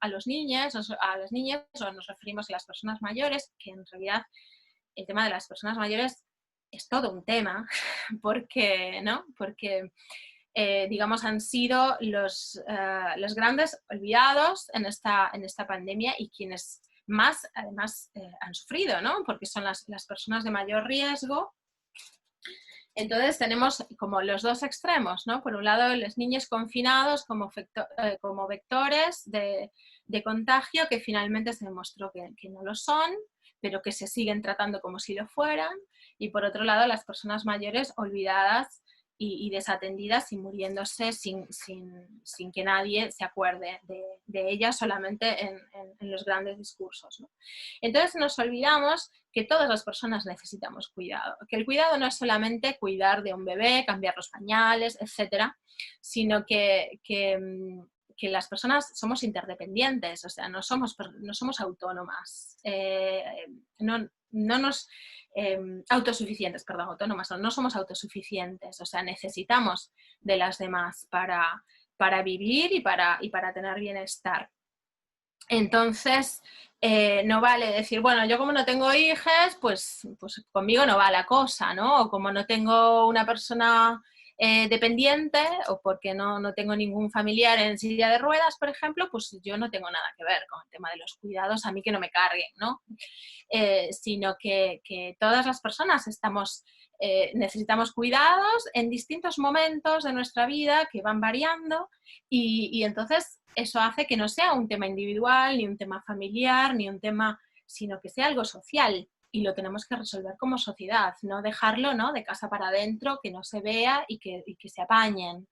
los niños, a las niñas, o nos referimos a las personas mayores, que en realidad el tema de las personas mayores es todo un tema, porque, ¿no?, porque digamos, han sido los grandes olvidados en esta pandemia y quienes más además han sufrido, ¿no?, porque son las personas de mayor riesgo. Entonces tenemos como los dos extremos, ¿no? Por un lado, los niños confinados como vectores de contagio, que finalmente se demostró que no lo son, pero que se siguen tratando como si lo fueran. Y por otro lado, las personas mayores olvidadas y desatendidas y muriéndose sin que nadie se acuerde de ellas, solamente en los grandes discursos, ¿no? Entonces nos olvidamos que todas las personas necesitamos cuidado, que el cuidado no es solamente cuidar de un bebé, cambiar los pañales, etcétera, sino que las personas somos interdependientes, o sea, no somos autónomas, autosuficientes, perdón, autónomas, no somos autosuficientes, o sea, necesitamos de las demás para para vivir y para tener bienestar. Entonces, no vale decir, bueno, yo como no tengo hijos, pues conmigo no va la cosa, ¿no? O como no tengo una persona dependiente, o porque no tengo ningún familiar en silla de ruedas, por ejemplo, pues yo no tengo nada que ver con el tema de los cuidados, a mí que no me carguen, ¿no? Sino que todas las personas necesitamos cuidados en distintos momentos de nuestra vida que van variando y entonces eso hace que no sea un tema individual, ni un tema familiar, ni un tema, sino que sea algo social y lo tenemos que resolver como sociedad, no dejarlo, ¿no?, de casa para adentro, que no se vea y que se apañen.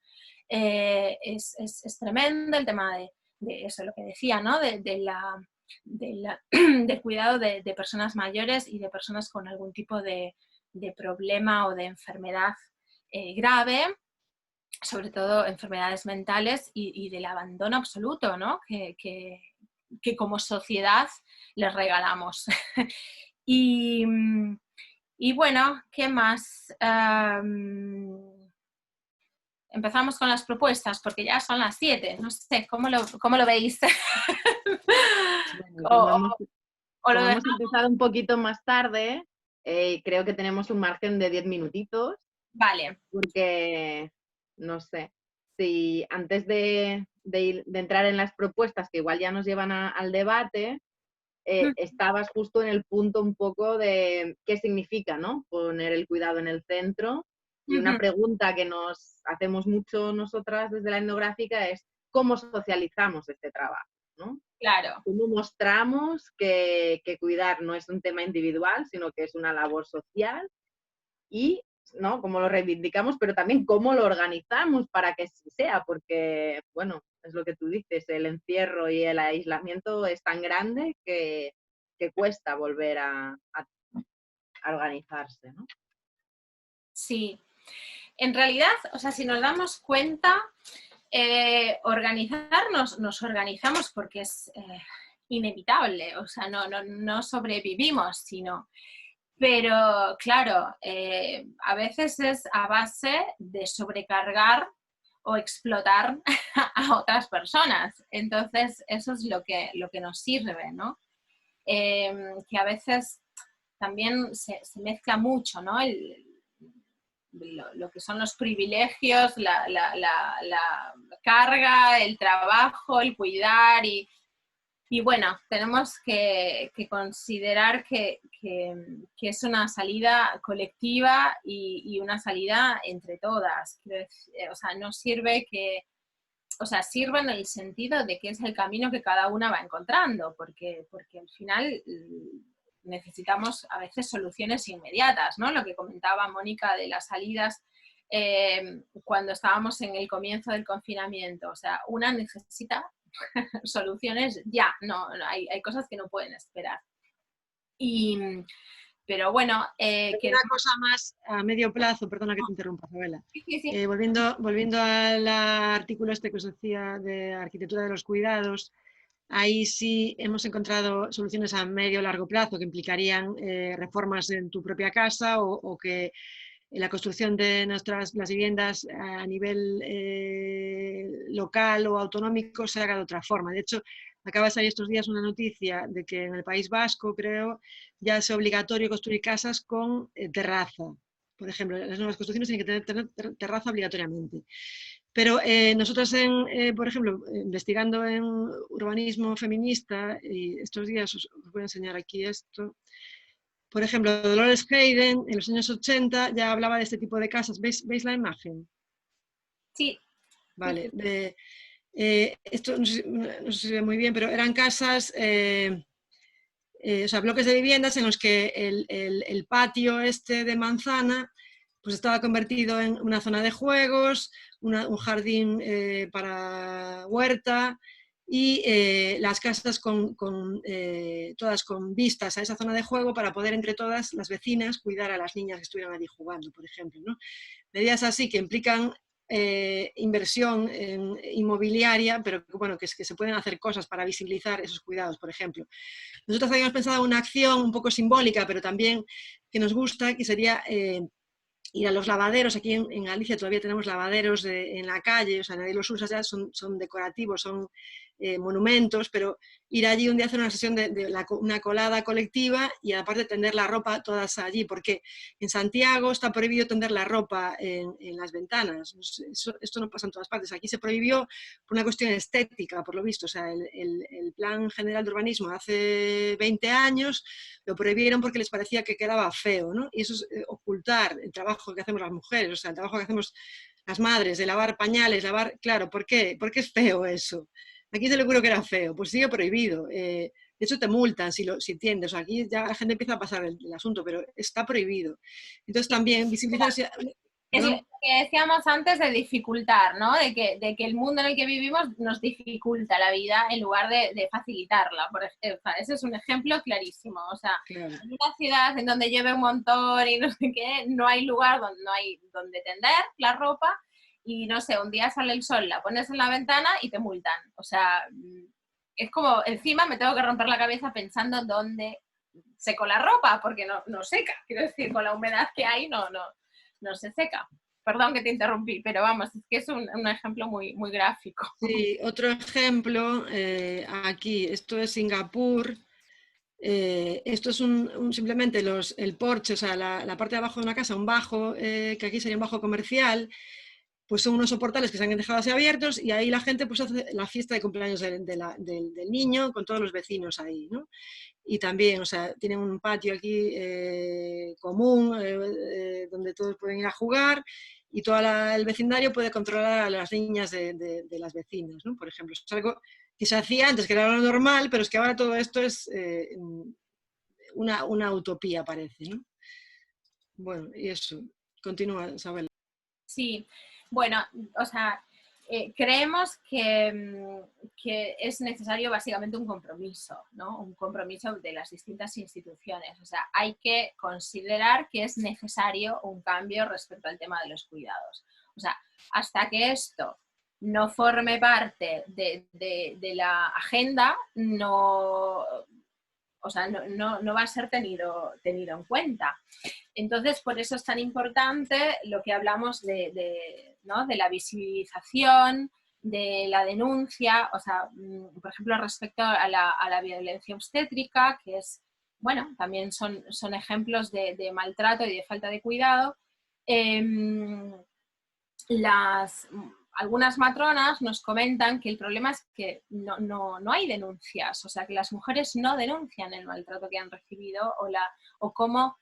Es tremendo el tema de eso, lo que decía, ¿no?, del cuidado de personas mayores y de personas con algún tipo de problema o de enfermedad grave, sobre todo enfermedades mentales y del abandono absoluto, ¿no?, que como sociedad les regalamos. y bueno, ¿qué más? Empezamos con las propuestas, porque ya son las 7, no sé, ¿cómo lo veis? Bueno, o lo como hemos dejamos. empezado un poquito más tarde, creo que tenemos un margen de 10 minutitos, Vale. porque, no sé, si antes de entrar en las propuestas, que igual ya nos llevan al debate, estabas justo en el punto un poco de qué significa, ¿no?, poner el cuidado en el centro. Y una pregunta que nos hacemos mucho nosotras desde la etnográfica es ¿cómo socializamos este trabajo?, ¿no? Claro. ¿Cómo mostramos que cuidar no es un tema individual, sino que es una labor social? Y, ¿no?, cómo lo reivindicamos, pero también cómo lo organizamos para que así sea, porque, bueno, es lo que tú dices, el encierro y el aislamiento es tan grande que cuesta volver a organizarse, ¿no? Sí. En realidad, o sea, si nos damos cuenta, organizarnos, nos organizamos porque es inevitable, o sea, no sobrevivimos, sino... Pero, claro, a veces es a base de sobrecargar o explotar a otras personas. Entonces, eso es lo que nos sirve, ¿no? Que a veces también se mezcla mucho, ¿no? Lo que son los privilegios, la carga, el trabajo, el cuidar y bueno, tenemos que considerar que es una salida colectiva y una salida entre todas. O sea, no sirve o sea, sirve en el sentido de que es el camino que cada una va encontrando, porque al final necesitamos a veces soluciones inmediatas, ¿no? Lo que comentaba Mónica de las salidas cuando estábamos en el comienzo del confinamiento. O sea, una necesita soluciones ya, hay cosas que no pueden esperar. Pero bueno... Una cosa más a medio plazo, perdona que te interrumpa, Isabela. Sí. Volviendo al artículo este que os decía de arquitectura de los cuidados, ahí sí hemos encontrado soluciones a medio o largo plazo que implicarían reformas en tu propia casa o que la construcción de las viviendas a nivel local o autonómico se haga de otra forma. De hecho, acaba de salir estos días una noticia de que en el País Vasco, creo, ya es obligatorio construir casas con terraza. Por ejemplo, las nuevas construcciones tienen que tener terraza obligatoriamente. Pero nosotros, por ejemplo, investigando en urbanismo feminista, y estos días os voy a enseñar aquí esto. Por ejemplo, Dolores Hayden en los años 80 ya hablaba de este tipo de casas. ¿Veis la imagen? Sí. Vale. Esto no sé si se ve muy bien, pero eran casas, o sea, bloques de viviendas en los que el patio este de manzana pues estaba convertido en una zona de juegos, un jardín para huerta y las casas todas con vistas a esa zona de juego para poder entre todas las vecinas cuidar a las niñas que estuvieran allí jugando, por ejemplo, ¿no? Medidas así que implican inversión inmobiliaria, pero bueno, que se pueden hacer cosas para visibilizar esos cuidados, por ejemplo. Nosotros habíamos pensado una acción un poco simbólica, pero también que nos gusta, que sería ir a los lavaderos. Aquí en Galicia todavía tenemos lavaderos en la calle, o sea, nadie los usa ya, son decorativos, son monumentos, pero ir allí un día a hacer una sesión una colada colectiva y aparte tender la ropa todas allí, porque en Santiago está prohibido tender la ropa en las ventanas. Esto no pasa en todas partes. Aquí se prohibió por una cuestión estética, por lo visto. O sea, el Plan General de Urbanismo hace 20 años lo prohibieron porque les parecía que quedaba feo, ¿no? Y eso es ocultar el trabajo que hacemos las mujeres, o sea, el trabajo que hacemos las madres, de lavar pañales, claro, ¿por qué? ¿Por qué es feo eso? Aquí se le ocurrió que era feo, pues sigue prohibido. De hecho, te multan si entiendes. O sea, aquí ya la gente empieza a pasar el asunto, pero está prohibido. Entonces también visibilizar... Es lo que decíamos antes de dificultar, ¿no? De que el mundo en el que vivimos nos dificulta la vida en lugar de facilitarla. Por ejemplo, ese es un ejemplo clarísimo. O sea, claro, en una ciudad en donde llueve un montón y no sé qué, no hay lugar donde tender la ropa y, no sé, un día sale el sol, la pones en la ventana y te multan. O sea, es como, encima me tengo que romper la cabeza pensando dónde seco la ropa, porque no seca. Quiero decir, con la humedad que hay, no se seca. Perdón que te interrumpí, pero vamos, es que es un ejemplo muy, muy gráfico. Sí, otro ejemplo, aquí, esto es Singapur, esto es simplemente el porche, o sea, la parte de abajo de una casa, un bajo, que aquí sería un bajo comercial, pues son unos soportales que se han dejado así abiertos y ahí la gente pues hace la fiesta de cumpleaños del niño con todos los vecinos ahí, ¿no? Y también, o sea, tienen un patio aquí común donde todos pueden ir a jugar y todo el vecindario puede controlar a las niñas de las vecinas, ¿no? Por ejemplo, es algo que se hacía antes, que era lo normal, pero es que ahora todo esto es una utopía, parece, ¿no? Bueno, y eso. Continúa, Isabel. Sí, bueno, o sea, creemos que es necesario básicamente un compromiso, ¿no? Un compromiso de las distintas instituciones. O sea, hay que considerar que es necesario un cambio respecto al tema de los cuidados. O sea, hasta que esto no forme parte de la agenda, no va a ser tenido en cuenta. Entonces, por eso es tan importante lo que hablamos de la visibilización, de la denuncia, o sea, por ejemplo, respecto a la violencia obstétrica, que es, bueno, también son ejemplos de maltrato y de falta de cuidado. Algunas matronas nos comentan que el problema es que no hay denuncias, o sea, que las mujeres no denuncian el maltrato que han recibido o cómo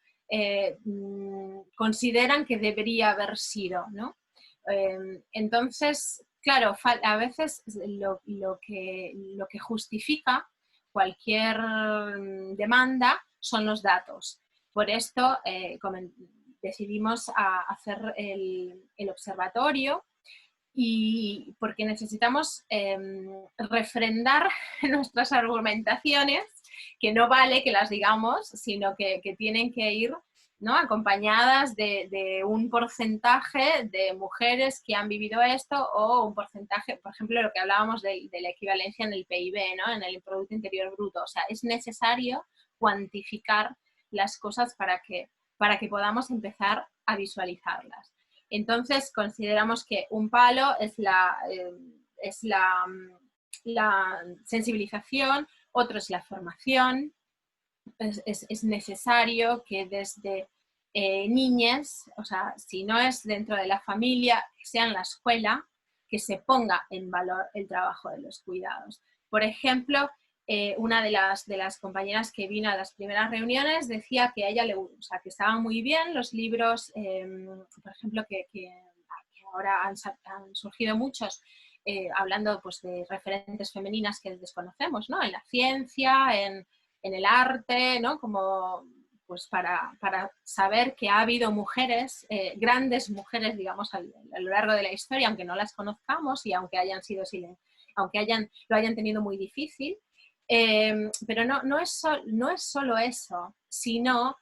consideran que debería haber sido, ¿no? Entonces, claro, a veces lo que justifica cualquier demanda son los datos. Por esto decidimos hacer el observatorio y porque necesitamos refrendar nuestras argumentaciones, que no vale que las digamos, sino que tienen que ir, ¿no?, acompañadas de un porcentaje de mujeres que han vivido esto o un porcentaje, por ejemplo, lo que hablábamos de la equivalencia en el PIB, ¿no?, en el Producto Interior Bruto. O sea, es necesario cuantificar las cosas para que podamos empezar a visualizarlas. Entonces, consideramos que un palo es la sensibilización, otro es la formación. Es necesario que desde niñas, o sea, si no es dentro de la familia, que sea en la escuela, que se ponga en valor el trabajo de los cuidados. Por ejemplo, una de las compañeras que vino a las primeras reuniones decía que a ella que estaban muy bien los libros, por ejemplo, que ahora han surgido muchos, hablando pues, de referentes femeninas que desconocemos, ¿no?, en la ciencia, en el arte, ¿no?, como pues para saber que ha habido mujeres, grandes mujeres, digamos, a lo largo de la historia, aunque no las conozcamos y aunque lo hayan tenido muy difícil. Pero no es solo eso, sino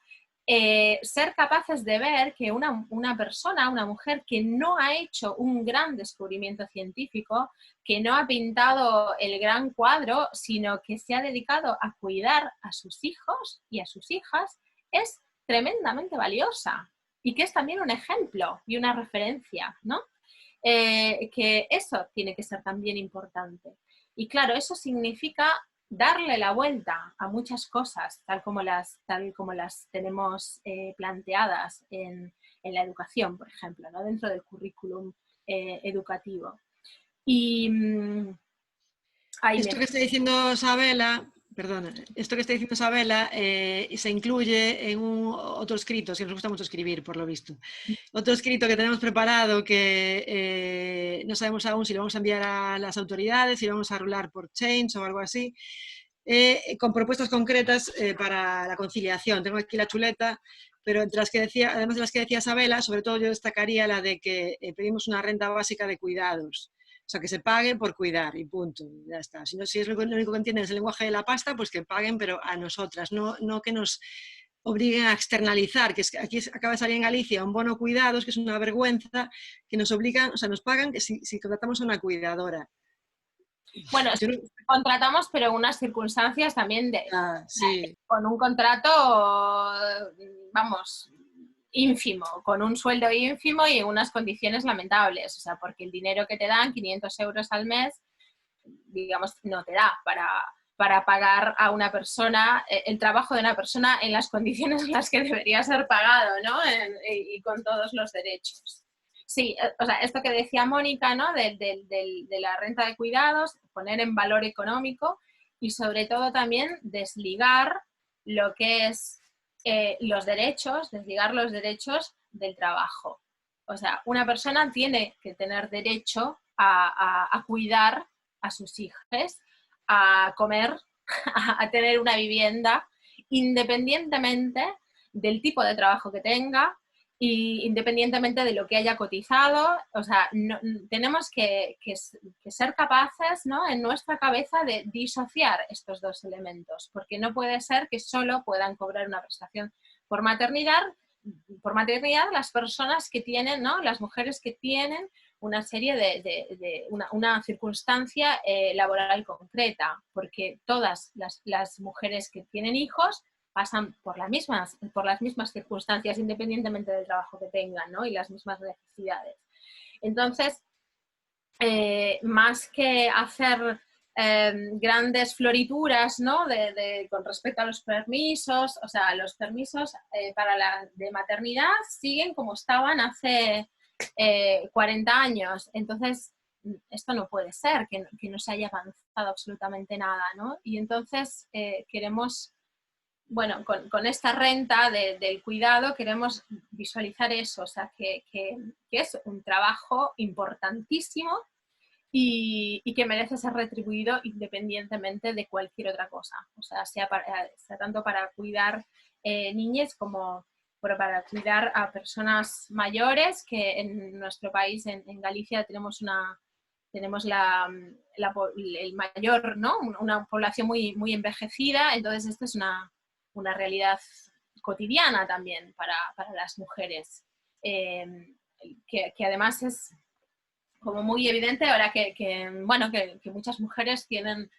ser capaces de ver que una mujer que no ha hecho un gran descubrimiento científico, que no ha pintado el gran cuadro, sino que se ha dedicado a cuidar a sus hijos y a sus hijas, es tremendamente valiosa. y que es también un ejemplo y una referencia, ¿no? Que eso tiene que ser también importante. Y claro, eso significa darle la vuelta a muchas cosas, tal como las tenemos planteadas en la educación, por ejemplo, ¿no? Dentro del currículum educativo. Y esto que está diciendo Sabela, perdona, esto que está diciendo Sabela se incluye en otro escrito, que nos gusta mucho escribir, por lo visto. Otro escrito que tenemos preparado que no sabemos aún si lo vamos a enviar a las autoridades, si lo vamos a rular por Change o algo así, con propuestas concretas para la conciliación. Tengo aquí la chuleta, pero entre las que decía, además de las que decía Sabela, sobre todo yo destacaría la de que pedimos una renta básica de cuidados. O sea, que se pague por cuidar y punto, ya está. Si es lo único que entienden es el lenguaje de la pasta, pues que paguen, pero a nosotras, no que nos obliguen a externalizar, que es que aquí acaba de salir en Galicia un bono cuidados, que es una vergüenza, que nos obligan, o sea, nos pagan que si contratamos a una cuidadora. Bueno, sí, contratamos, pero en unas circunstancias también sí. con un contrato, vamos, ínfimo, con un sueldo ínfimo y en unas condiciones lamentables, o sea, porque el dinero que te dan, 500 euros al mes, digamos, no te da para pagar a una persona, el trabajo de una persona en las condiciones en las que debería ser pagado, ¿no? Y con todos los derechos. Sí, o sea, esto que decía Mónica, ¿no? De la renta de cuidados, poner en valor económico y sobre todo también desligar lo que es desligar los derechos del trabajo. O sea, una persona tiene que tener derecho a cuidar a sus hijos, a comer, a tener una vivienda, independientemente del tipo de trabajo que tenga y independientemente de lo que haya cotizado. O sea, tenemos que ser capaces, ¿no? En nuestra cabeza de disociar estos dos elementos, porque no puede ser que solo puedan cobrar una prestación por maternidad las personas que tienen, ¿no? Las mujeres que tienen una serie una circunstancia laboral concreta, porque todas las mujeres que tienen hijos pasan por las mismas circunstancias, independientemente del trabajo que tengan, ¿no? Y las mismas necesidades. Entonces, más que hacer grandes florituras, ¿no? Con respecto a los permisos, o sea, los permisos de maternidad siguen como estaban hace 40 años. Entonces, esto no puede ser, que no se haya avanzado absolutamente nada, ¿no? Y entonces queremos, bueno, con esta renta del cuidado queremos visualizar eso, o sea, que es un trabajo importantísimo y que merece ser retribuido independientemente de cualquier otra cosa. O sea, sea tanto para cuidar niñas como para cuidar a personas mayores, que en nuestro país, en Galicia, tenemos el mayor, ¿no? Una población muy, muy envejecida, entonces esta es una realidad cotidiana también para las mujeres, que además es como muy evidente ahora que muchas mujeres tienen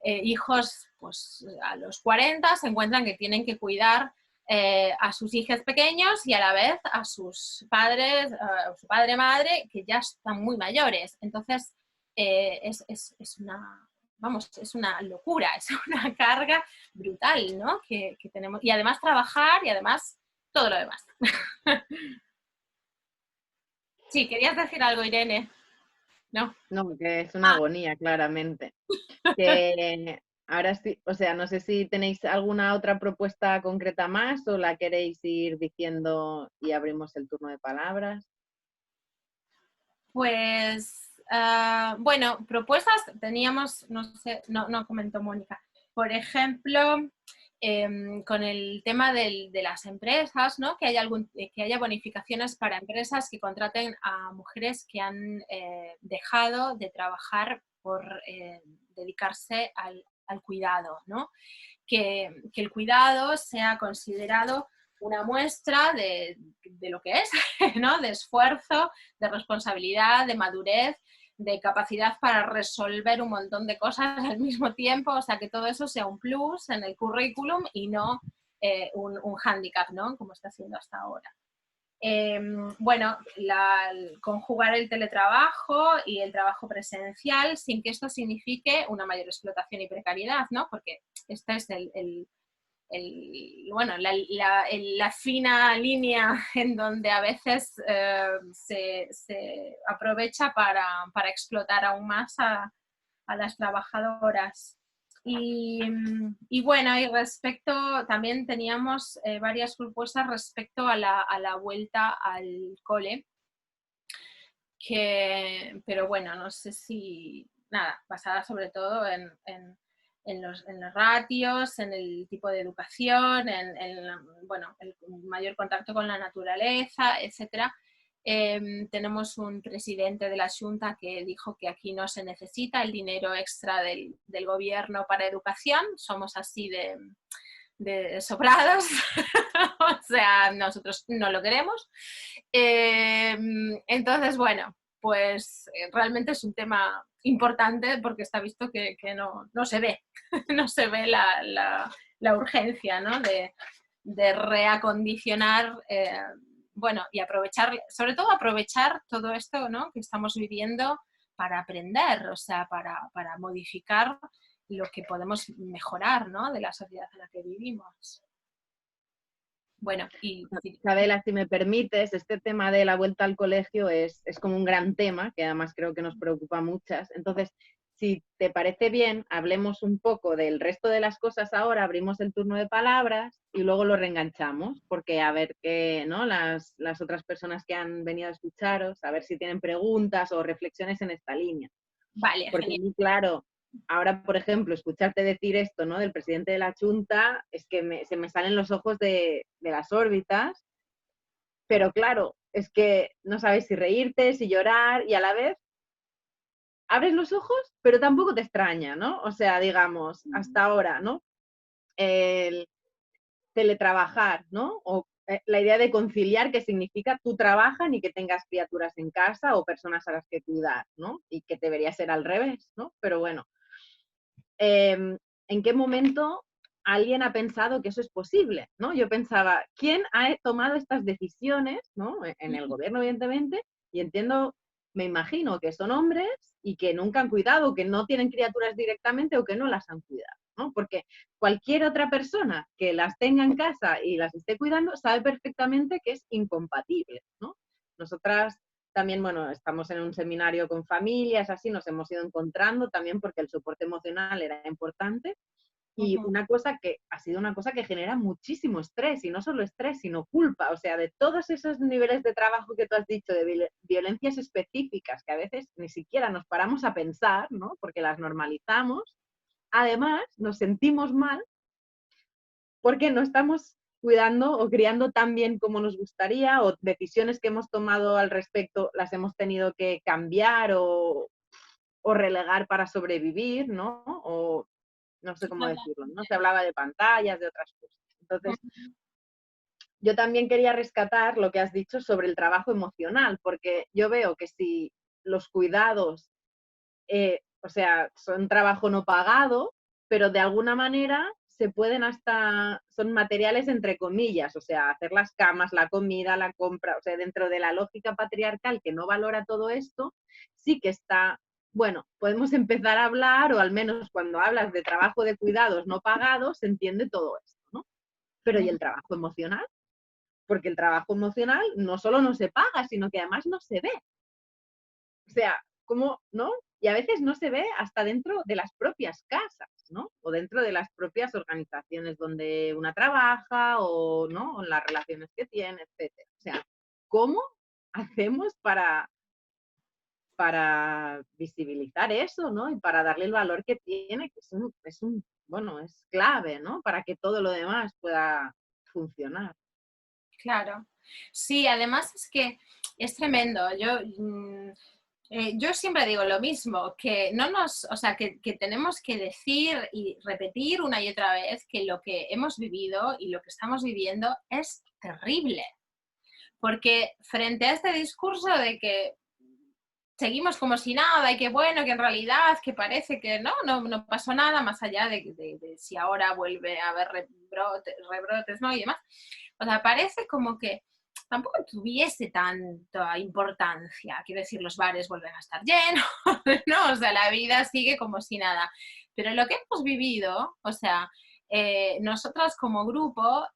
hijos, pues a los 40 se encuentran que tienen que cuidar a sus hijos pequeños y a la vez a sus padres, a su padre, madre, que ya están muy mayores. Entonces es una locura, es una carga brutal, ¿no? Que tenemos. Y además trabajar y además todo lo demás. Sí, ¿querías decir algo, Irene? No. No, que es una agonía, claramente. Que ahora sí, o sea, no sé si tenéis alguna otra propuesta concreta más o la queréis ir diciendo y abrimos el turno de palabras. Pues, bueno, propuestas teníamos, no sé, no comentó Mónica. Por ejemplo, con el tema de las empresas, ¿no? Que haya bonificaciones para empresas que contraten a mujeres que han dejado de trabajar por dedicarse al cuidado, ¿no? Que el cuidado sea considerado una muestra de lo que es, ¿no? De esfuerzo, de responsabilidad, de madurez, de capacidad para resolver un montón de cosas al mismo tiempo, o sea, que todo eso sea un plus en el currículum y no un hándicap, ¿no? Como está haciendo hasta ahora. Bueno, conjugar el teletrabajo y el trabajo presencial sin que esto signifique una mayor explotación y precariedad, ¿no? Porque esta es bueno, la fina línea en donde a veces se aprovecha para explotar aún más a las trabajadoras. Y bueno, y respecto, también teníamos varias propuestas respecto a la vuelta al cole, pero bueno, no sé si, nada, basada sobre todo en los ratios, en el tipo de educación, bueno, el mayor contacto con la naturaleza, etcétera. Tenemos un presidente de la Xunta que dijo que aquí no se necesita el dinero extra del gobierno para educación, somos así de sobrados, o sea, nosotros no lo queremos. Entonces, bueno, pues realmente es un tema importante porque está visto que no se ve, no se ve la urgencia, ¿no? de reacondicionar, bueno, y aprovechar, sobre todo aprovechar todo esto, ¿no? que estamos viviendo para aprender, o sea, para modificar lo que podemos mejorar, ¿no? de la sociedad en la que vivimos. Bueno, y... Isabela, si me permites, este tema de la vuelta al colegio es como un gran tema, que además creo que nos preocupa a muchas. Entonces, si te parece bien, hablemos un poco del resto de las cosas ahora, abrimos el turno de palabras y luego lo reenganchamos, porque a ver qué, ¿no? Las otras personas que han venido a escucharos, a ver si tienen preguntas o reflexiones en esta línea. Vale, porque genial. muy claro, ahora, por ejemplo, escucharte decir esto, ¿no? Del presidente de la Xunta, es que se me salen los ojos de las órbitas, pero claro, es que no sabes si reírte, si llorar, y a la vez abres los ojos, pero tampoco te extraña, ¿no? O sea, digamos, hasta ahora, ¿no? El teletrabajar, ¿no? O la idea de conciliar, que significa tú trabajas y que tengas criaturas en casa o personas a las que cuidar, ¿no? Y que debería ser al revés, ¿no? Pero bueno, ¿en qué momento alguien ha pensado que eso es posible? ¿no? Yo pensaba, ¿quién ha tomado estas decisiones? ¿no? En el gobierno, evidentemente, y entiendo, me imagino que son hombres y que nunca han cuidado, que no tienen criaturas directamente o que no las han cuidado, ¿no? Porque cualquier otra persona que las tenga en casa y las esté cuidando sabe perfectamente que es incompatible, ¿no? Nosotras también, bueno, estamos en un seminario con familias, así nos hemos ido encontrando también porque el soporte emocional era importante. Y una cosa que ha sido una cosa que genera muchísimo estrés, y no solo estrés, sino culpa. O sea, de todos esos niveles de trabajo que tú has dicho, de violencias específicas, que a veces ni siquiera nos paramos a pensar, ¿no? Porque las normalizamos. Además, nos sentimos mal porque no estamos cuidando o criando tan bien como nos gustaría, o decisiones que hemos tomado al respecto las hemos tenido que cambiar o relegar para sobrevivir, ¿no? O no sé cómo decirlo, ¿no? Se hablaba de pantallas, de otras cosas. Entonces, yo también quería rescatar lo que has dicho sobre el trabajo emocional, porque yo veo que si los cuidados, o sea, son trabajo no pagado, pero de alguna manera se pueden son materiales entre comillas, o sea, hacer las camas, la comida, la compra, o sea, dentro de la lógica patriarcal que no valora todo esto, sí que está, bueno, podemos empezar a hablar, o al menos cuando hablas de trabajo de cuidados no pagados, se entiende todo esto, ¿no? Pero ¿y el trabajo emocional? Porque el trabajo emocional no solo no se paga, sino que además no se ve. O sea, ¿cómo, no? Y a veces no se ve hasta dentro de las propias casas, ¿no? O dentro de las propias organizaciones donde una trabaja, o, ¿no? O en las relaciones que tiene, etc. O sea, ¿cómo hacemos para visibilizar eso, ¿no? Y para darle el valor que tiene, que bueno, es clave, ¿no? Para que todo lo demás pueda funcionar. Claro. Sí, además es que es tremendo. Yo siempre digo lo mismo, que o sea, que tenemos que decir y repetir una y otra vez que lo que hemos vivido y lo que estamos viviendo es terrible. Porque frente a este discurso de que seguimos como si nada y que bueno, que en realidad que parece que no pasó nada más allá de si ahora vuelve a haber rebrotes, ¿no? Y demás. O sea, parece como que tampoco tuviese tanta importancia. Quiero decir, los bares vuelven a estar llenos, ¿no? O sea, la vida sigue como si nada. Pero lo que hemos vivido, o sea, nosotros como grupo,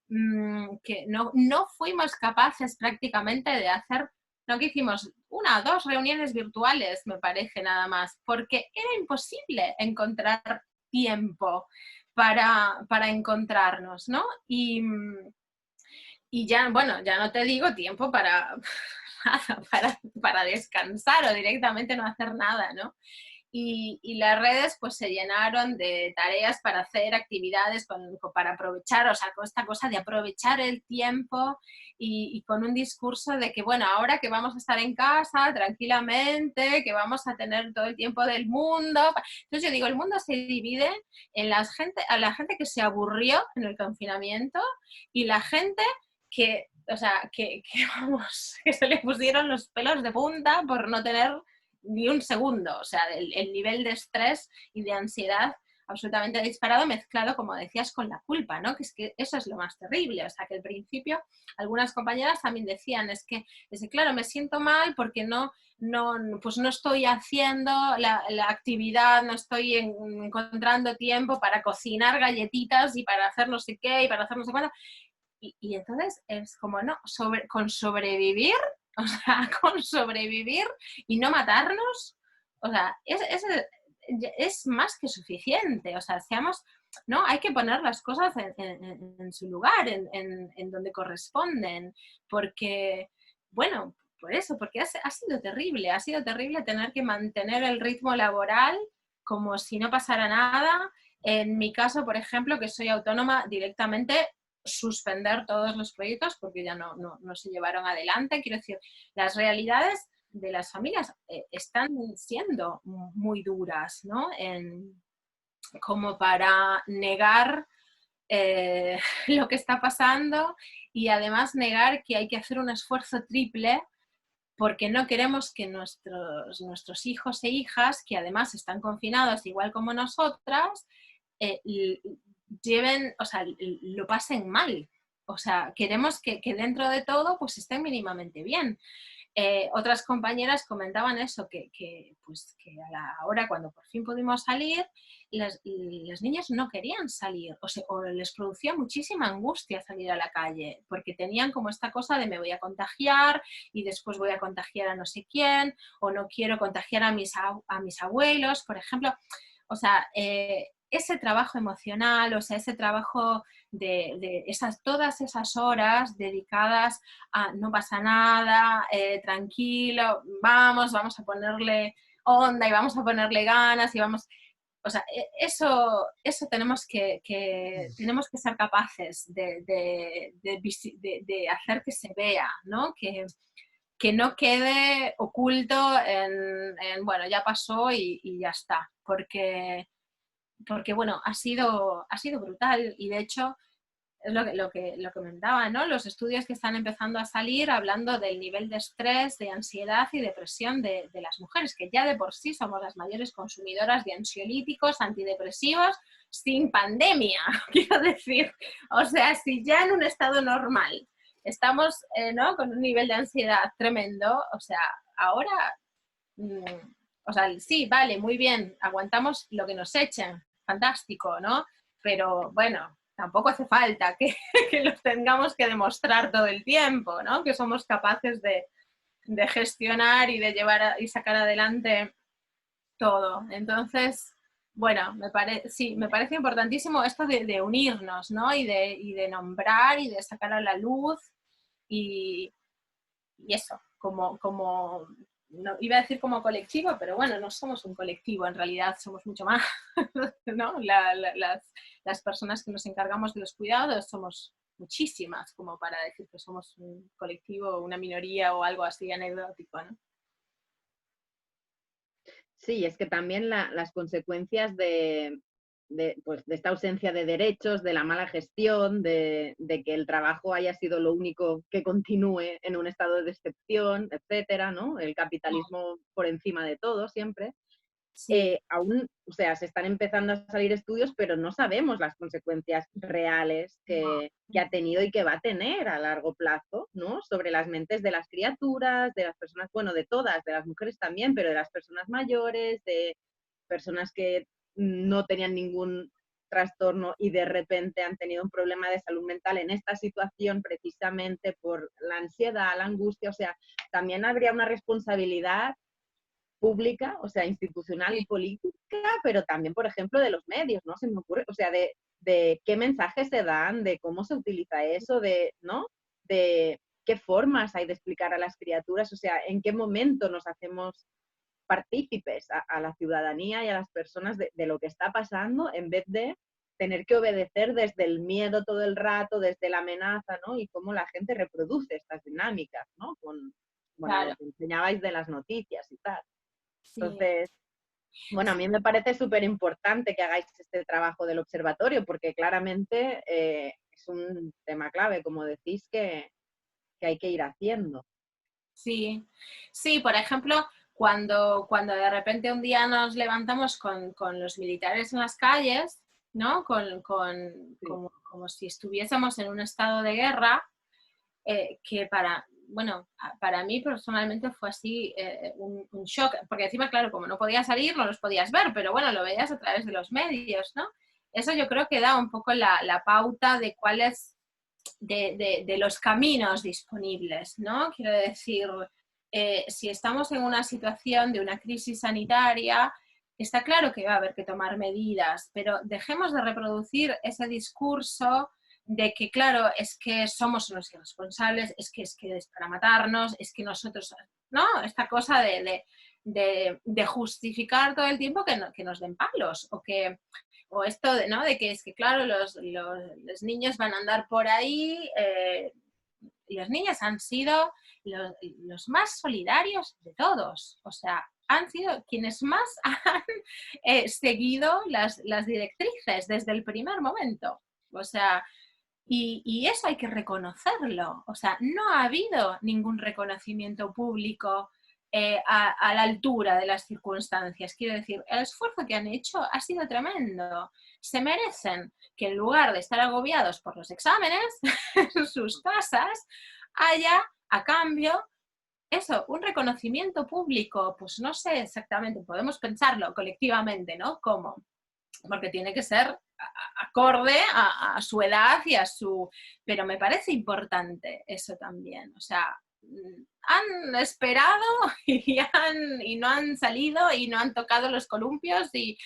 que no fuimos capaces prácticamente de hacer, lo que hicimos, 1 o 2 reuniones virtuales, me parece, nada más, porque era imposible encontrar tiempo para encontrarnos, ¿no? Y ya, bueno, ya no te digo tiempo para descansar o directamente no hacer nada, ¿no? Y las redes pues se llenaron de tareas para hacer actividades para aprovechar, o sea, con esta cosa de aprovechar el tiempo y con un discurso de que, bueno, ahora que vamos a estar en casa tranquilamente, que vamos a tener todo el tiempo del mundo. Entonces yo digo, el mundo se divide en a la gente que se aburrió en el confinamiento y la gente que, o sea, vamos, que se le pusieron los pelos de punta por no tener ni un segundo, o sea, el nivel de estrés y de ansiedad absolutamente disparado, mezclado, como decías, con la culpa, ¿no? Que es que eso es lo más terrible, o sea, que al principio algunas compañeras también decían, es que claro, me siento mal porque pues no estoy haciendo la actividad, no estoy encontrando tiempo para cocinar galletitas y para hacer no sé qué y para hacer no sé cuánto. Y entonces es como, no, con sobrevivir, o sea, con sobrevivir y no matarnos, o sea, es más que suficiente, o sea, ¿no? Hay que poner las cosas en su lugar, en donde corresponden, porque, bueno, por eso, porque ha sido terrible tener que mantener el ritmo laboral como si no pasara nada. En mi caso, por ejemplo, que soy autónoma, directamente suspender todos los proyectos porque ya no se llevaron adelante. Quiero decir, las realidades de las familias están siendo muy duras, ¿no? Como para negar lo que está pasando y además negar que hay que hacer un esfuerzo triple porque no queremos que nuestros hijos e hijas, que además están confinados igual como nosotras, lleven, o sea, lo pasen mal. O sea, queremos que dentro de todo pues estén mínimamente bien. Otras compañeras comentaban eso, pues, que a la hora cuando por fin pudimos salir, las niñas no querían salir, o les producía muchísima angustia salir a la calle, porque tenían como esta cosa de me voy a contagiar y después voy a contagiar a no sé quién, o no quiero contagiar a mis abuelos, por ejemplo. O sea, ese trabajo emocional, o sea, ese trabajo de todas esas horas dedicadas a no pasa nada, tranquilo, vamos a ponerle onda y vamos a ponerle ganas y vamos... O sea, eso tenemos que ser capaces de hacer que se vea, ¿no? Que no quede oculto bueno, ya pasó y ya está, porque bueno, ha sido brutal y de hecho es lo que comentaba, ¿no? Los estudios que están empezando a salir hablando del nivel de estrés, de ansiedad y depresión de las mujeres, que ya de por sí somos las mayores consumidoras de ansiolíticos, antidepresivos, sin pandemia, quiero decir. O sea, si ya en un estado normal estamos, ¿no? Con un nivel de ansiedad tremendo, o sea, ahora... o sea, sí, vale, muy bien, aguantamos lo que nos echen, fantástico, ¿no? Pero bueno, tampoco hace falta que los tengamos que demostrar todo el tiempo, ¿no? Que somos capaces de gestionar y de llevar y sacar adelante todo. Entonces, bueno, me parece importantísimo esto de unirnos, ¿no? Y de nombrar y de sacar a la luz y eso, como no, iba a decir como colectivo, pero bueno, no somos un colectivo, en realidad somos mucho más, ¿no? Las personas que nos encargamos de los cuidados somos muchísimas, como para decir que somos un colectivo, una minoría o algo así anecdótico, ¿no? Sí, es que también las consecuencias pues, de esta ausencia de derechos, de la mala gestión, de que el trabajo haya sido lo único que continúe en un estado de excepción, etcétera, ¿no? El capitalismo por encima de todo siempre. Sí. aún, o sea, se están empezando a salir estudios, pero no sabemos las consecuencias reales que ha tenido y que va a tener a largo plazo, ¿no? Sobre las mentes de las criaturas, de las personas, bueno, de todas, de las mujeres también, pero de las personas mayores, de personas que no tenían ningún trastorno y de repente han tenido un problema de salud mental en esta situación precisamente por la ansiedad, la angustia, o sea, también habría una responsabilidad pública, o sea, institucional y política, pero también, por ejemplo, de los medios, ¿no? Se me ocurre, o sea, de qué mensajes se dan, de cómo se utiliza eso, de, ¿no? De qué formas hay de explicar a las criaturas, o sea, en qué momento nos hacemos partícipes a la ciudadanía y a las personas de lo que está pasando, en vez de tener que obedecer desde el miedo todo el rato, desde la amenaza, ¿no? Y cómo la gente reproduce estas dinámicas, ¿no? Con, bueno, Claro, lo que enseñabais de las noticias y tal. sí. Entonces, bueno, a mí me parece súper importante que hagáis este trabajo del observatorio, porque claramente es un tema clave, como decís, que hay que ir haciendo. Sí, sí, por ejemplo, cuando de repente un día nos levantamos con los militares en las calles, ¿no? Sí. Como si estuviésemos en un estado de guerra, que bueno, para mí personalmente fue así un shock, porque encima, claro, como no podías salir, no los podías ver, pero bueno, lo veías a través de los medios, ¿no? Eso yo creo que da un poco la pauta de cuáles de los caminos disponibles, ¿no? Quiero decir, si estamos en una situación de una crisis sanitaria, está claro que va a haber que tomar medidas, pero dejemos de reproducir ese discurso de que, claro, es que somos unos irresponsables, es que es para matarnos, es que nosotros, ¿no? Esta cosa de justificar todo el tiempo que nos den palos o esto de, ¿no? De que es que, claro, los niños van a andar por ahí, y los niños han sido los más solidarios de todos, o sea, han sido quienes más han seguido las directrices desde el primer momento, o sea, y eso hay que reconocerlo, o sea, no ha habido ningún reconocimiento público a la altura de las circunstancias. Quiero decir, el esfuerzo que han hecho ha sido tremendo. Se merecen que en lugar de estar agobiados por los exámenes en sus casas, haya a cambio eso, un reconocimiento público. Pues no sé exactamente, podemos pensarlo colectivamente, ¿no? ¿Cómo? Porque tiene que ser acorde a su edad y a su... Pero me parece importante eso también. O sea, han esperado y no han salido y no han tocado los columpios y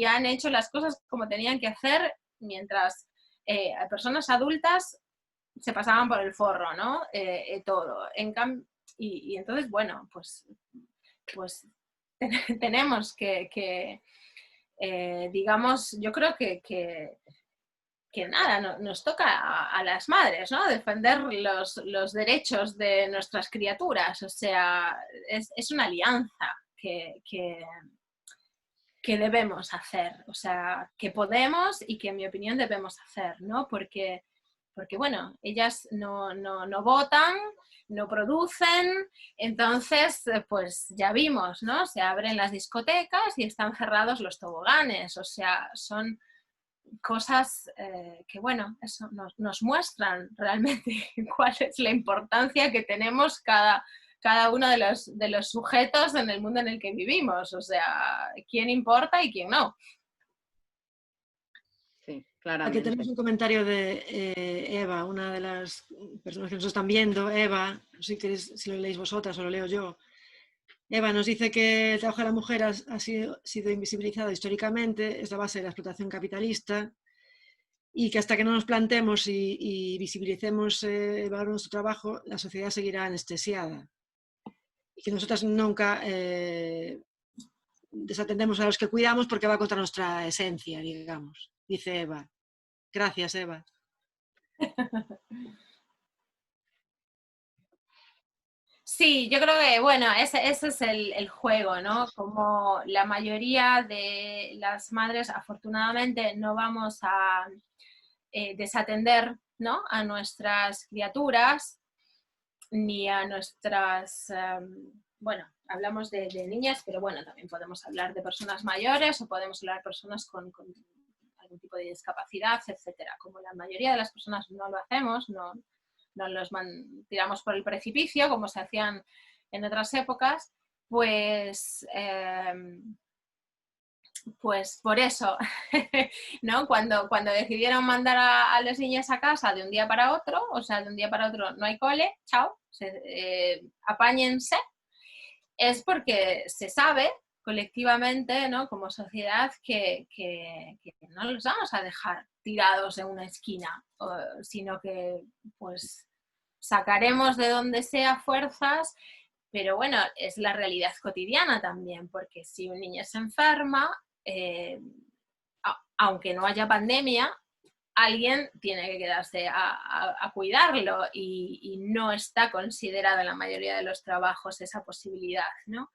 han hecho las cosas como tenían que hacer mientras personas adultas se pasaban por el forro, ¿no? Todo. Y entonces, bueno, pues tenemos que digamos, yo creo que nada, nos toca a las madres, ¿no? Defender los derechos de nuestras criaturas. O sea, es una alianza que debemos hacer, o sea, que podemos y que en mi opinión debemos hacer, ¿no? Porque bueno, ellas no votan, no producen, entonces, pues ya vimos, ¿no? Se abren las discotecas y están cerrados los toboganes, o sea, son cosas que, bueno, eso nos muestran realmente cuál es la importancia que tenemos cada uno de los sujetos en el mundo en el que vivimos, o sea, quién importa y quién no. Sí, Aquí tenemos claramente. un comentario de Eva, una de las personas que nos están viendo. Eva, no sé si lo leéis vosotras o lo leo yo. Eva nos dice que el trabajo de la mujer ha sido invisibilizado históricamente, es la base de la explotación capitalista, y que hasta que no nos plantemos y visibilicemos nuestro trabajo, la sociedad seguirá anestesiada. Y que nosotras nunca desatendemos a los que cuidamos porque va contra nuestra esencia, digamos, dice Eva. Gracias, Eva. Sí, yo creo que, bueno, ese es el juego, ¿no? Como la mayoría de las madres, afortunadamente, no vamos a desatender, ¿no? A nuestras criaturas, ni a nuestras, bueno, hablamos de niñas, pero bueno, también podemos hablar de personas mayores o podemos hablar de personas con algún tipo de discapacidad, etcétera. Como la mayoría de las personas no lo hacemos, no los tiramos por el precipicio, como se hacían en otras épocas, pues por eso, ¿no? Cuando decidieron mandar a las niñas a casa de un día para otro, o sea, de un día para otro no hay cole, chao, apáñense, es porque se sabe colectivamente, ¿no? Como sociedad, que no los vamos a dejar tirados en una esquina, sino que pues sacaremos de donde sea fuerzas, pero bueno, es la realidad cotidiana también, porque si un niño se enferma, aunque no haya pandemia, alguien tiene que quedarse a cuidarlo y no está considerada en la mayoría de los trabajos esa posibilidad, ¿no?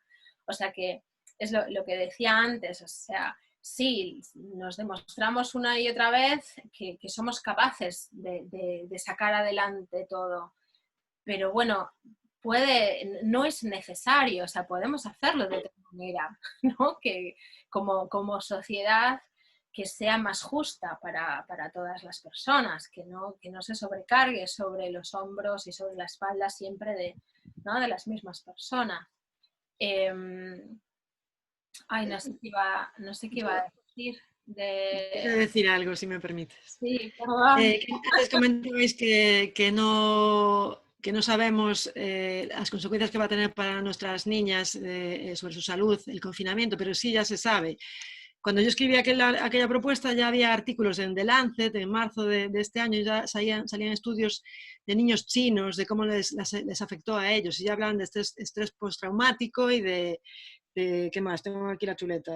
O sea que es lo que decía antes, o sea, sí, nos demostramos una y otra vez que somos capaces de sacar adelante todo, pero bueno, no es necesario, o sea, podemos hacerlo de otra manera, ¿no? Que como sociedad que sea más justa para todas las personas, que no se sobrecargue sobre los hombros y sobre la espalda siempre de las mismas personas. No sé qué iba a decir. Quiero decir algo, si me permites. Sí, perdón. Antes comentabais que no sabemos las consecuencias que va a tener para nuestras niñas sobre su salud el confinamiento, pero sí ya se sabe. Cuando yo escribí aquella propuesta ya había artículos en The Lancet, en marzo de este año, ya salían estudios de niños chinos, de cómo les afectó a ellos, y ya hablaban de estrés postraumático y de ¿qué más? Tengo aquí la chuleta.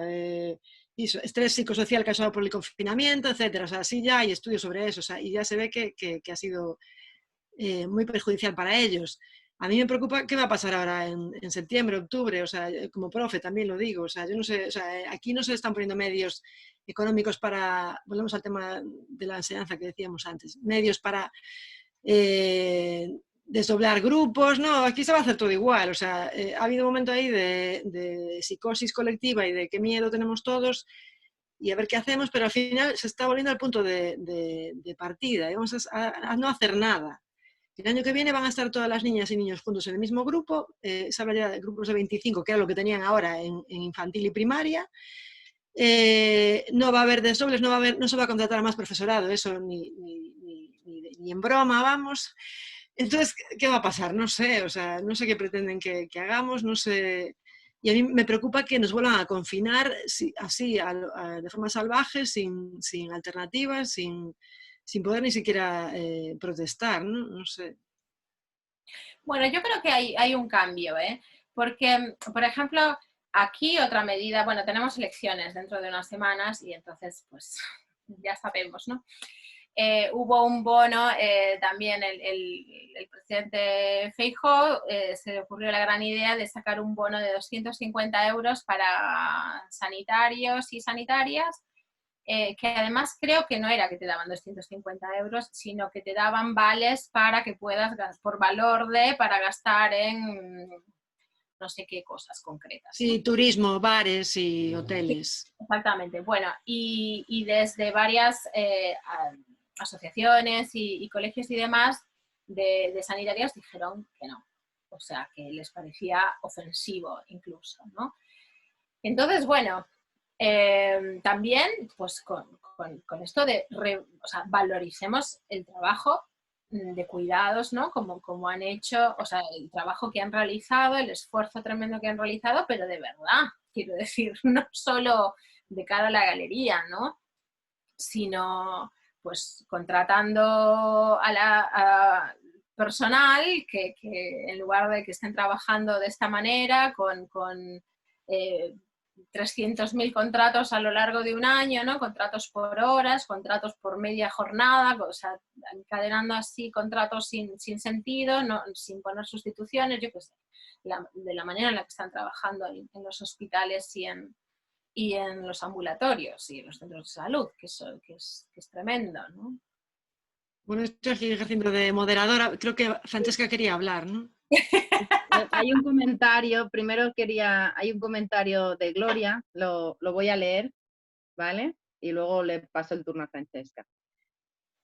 Estrés psicosocial causado por el confinamiento, etcétera. O sea, sí ya hay estudios sobre eso, o sea, y ya se ve que ha sido muy perjudicial para ellos. A mí me preocupa qué va a pasar ahora en septiembre, octubre, o sea, como profe también lo digo, o sea, yo no sé, o sea, aquí no se están poniendo medios económicos para, volvemos al tema de la enseñanza que decíamos antes, medios para desdoblar grupos, no, aquí se va a hacer todo igual, o sea, ha habido un momento ahí de psicosis colectiva y de qué miedo tenemos todos y a ver qué hacemos, pero al final se está volviendo al punto de partida y vamos a no hacer nada. El año que viene van a estar todas las niñas y niños juntos en el mismo grupo, se habla ya de grupos de 25, que era lo que tenían ahora en infantil y primaria. No va a haber desdobles, no se va a contratar a más profesorado, eso ni en broma, vamos. Entonces, ¿qué va a pasar? No sé, o sea, no sé qué pretenden que hagamos, no sé. Y a mí me preocupa que nos vuelvan a confinar así, de forma salvaje, sin alternativas, sin poder ni siquiera protestar, ¿no? No sé. Bueno, yo creo que hay un cambio, porque, por ejemplo, aquí otra medida, bueno, tenemos elecciones dentro de unas semanas y entonces, pues, ya sabemos, ¿no? Hubo un bono, también el presidente Feijóo se le ocurrió la gran idea de sacar un bono de 250 euros para sanitarios y sanitarias, que además creo que no era que te daban 250 euros, sino que te daban vales para que puedas, por valor para gastar en no sé qué cosas concretas. Sí, turismo, bares y hoteles. Sí, exactamente. Bueno, y desde varias asociaciones y colegios y demás de sanitarios dijeron que no. O sea, que les parecía ofensivo incluso, ¿no? Entonces, bueno, también pues con esto o sea, valoricemos el trabajo de cuidados, ¿no? Como han hecho, o sea, el trabajo que han realizado, el esfuerzo tremendo que han realizado, pero de verdad, quiero decir, no solo de cara a la galería, ¿no? Sino pues contratando a personal que en lugar de que estén trabajando de esta manera, con 300.000 contratos a lo largo de un año, ¿no? Contratos por horas, contratos por media jornada, o sea, encadenando así contratos sin sentido, no, sin poner sustituciones, yo qué sé, de la manera en la que están trabajando en los hospitales y en los ambulatorios y en los centros de salud, que es tremendo, ¿no? Bueno, estoy ejerciendo de moderadora, creo que Francesca quería hablar, ¿no? Hay un comentario, hay un comentario de Gloria, lo voy a leer, ¿vale? Y luego le paso el turno a Francesca.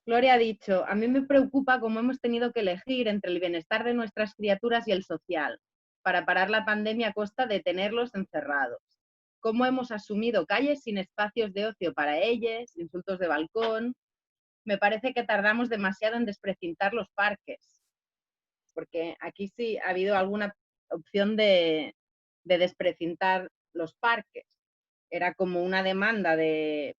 Gloria ha dicho, a mí me preocupa cómo hemos tenido que elegir entre el bienestar de nuestras criaturas y el social, para parar la pandemia a costa de tenerlos encerrados. Cómo hemos asumido calles sin espacios de ocio para ellos, insultos de balcón. Me parece que tardamos demasiado en desprecintar los parques, porque aquí sí ha habido alguna opción de desprecintar los parques. Era como una demanda de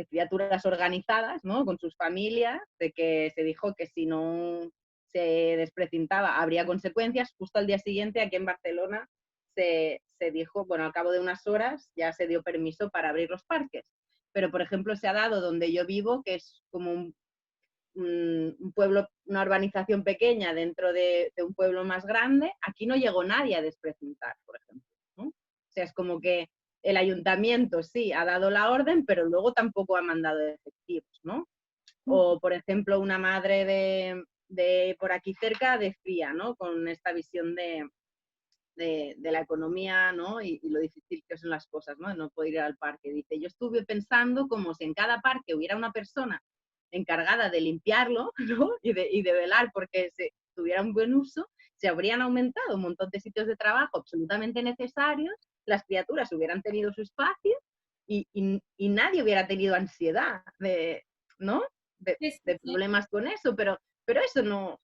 criaturas organizadas, ¿no? Con sus familias, de que se dijo que si no se desprecintaba habría consecuencias. Justo al día siguiente, aquí en Barcelona, se dijo, bueno, al cabo de unas horas ya se dio permiso para abrir los parques. Pero, por ejemplo, se ha dado donde yo vivo, que es como un pueblo, una urbanización pequeña dentro de un pueblo más grande, aquí no llegó nadie a desprecintar, por ejemplo, ¿no? O sea, es como que el ayuntamiento sí ha dado la orden, pero luego tampoco ha mandado efectivos, ¿no? O, por ejemplo, una madre de por aquí cerca decía, ¿no? Con esta visión de la economía, ¿no? Y lo difícil que son las cosas, ¿no? No poder ir al parque. Dice, yo estuve pensando como si en cada parque hubiera una persona encargada de limpiarlo, ¿no? y de velar porque se tuviera un buen uso, se habrían aumentado un montón de sitios de trabajo absolutamente necesarios, las criaturas hubieran tenido su espacio y nadie hubiera tenido ansiedad ¿no? de problemas con eso, pero eso no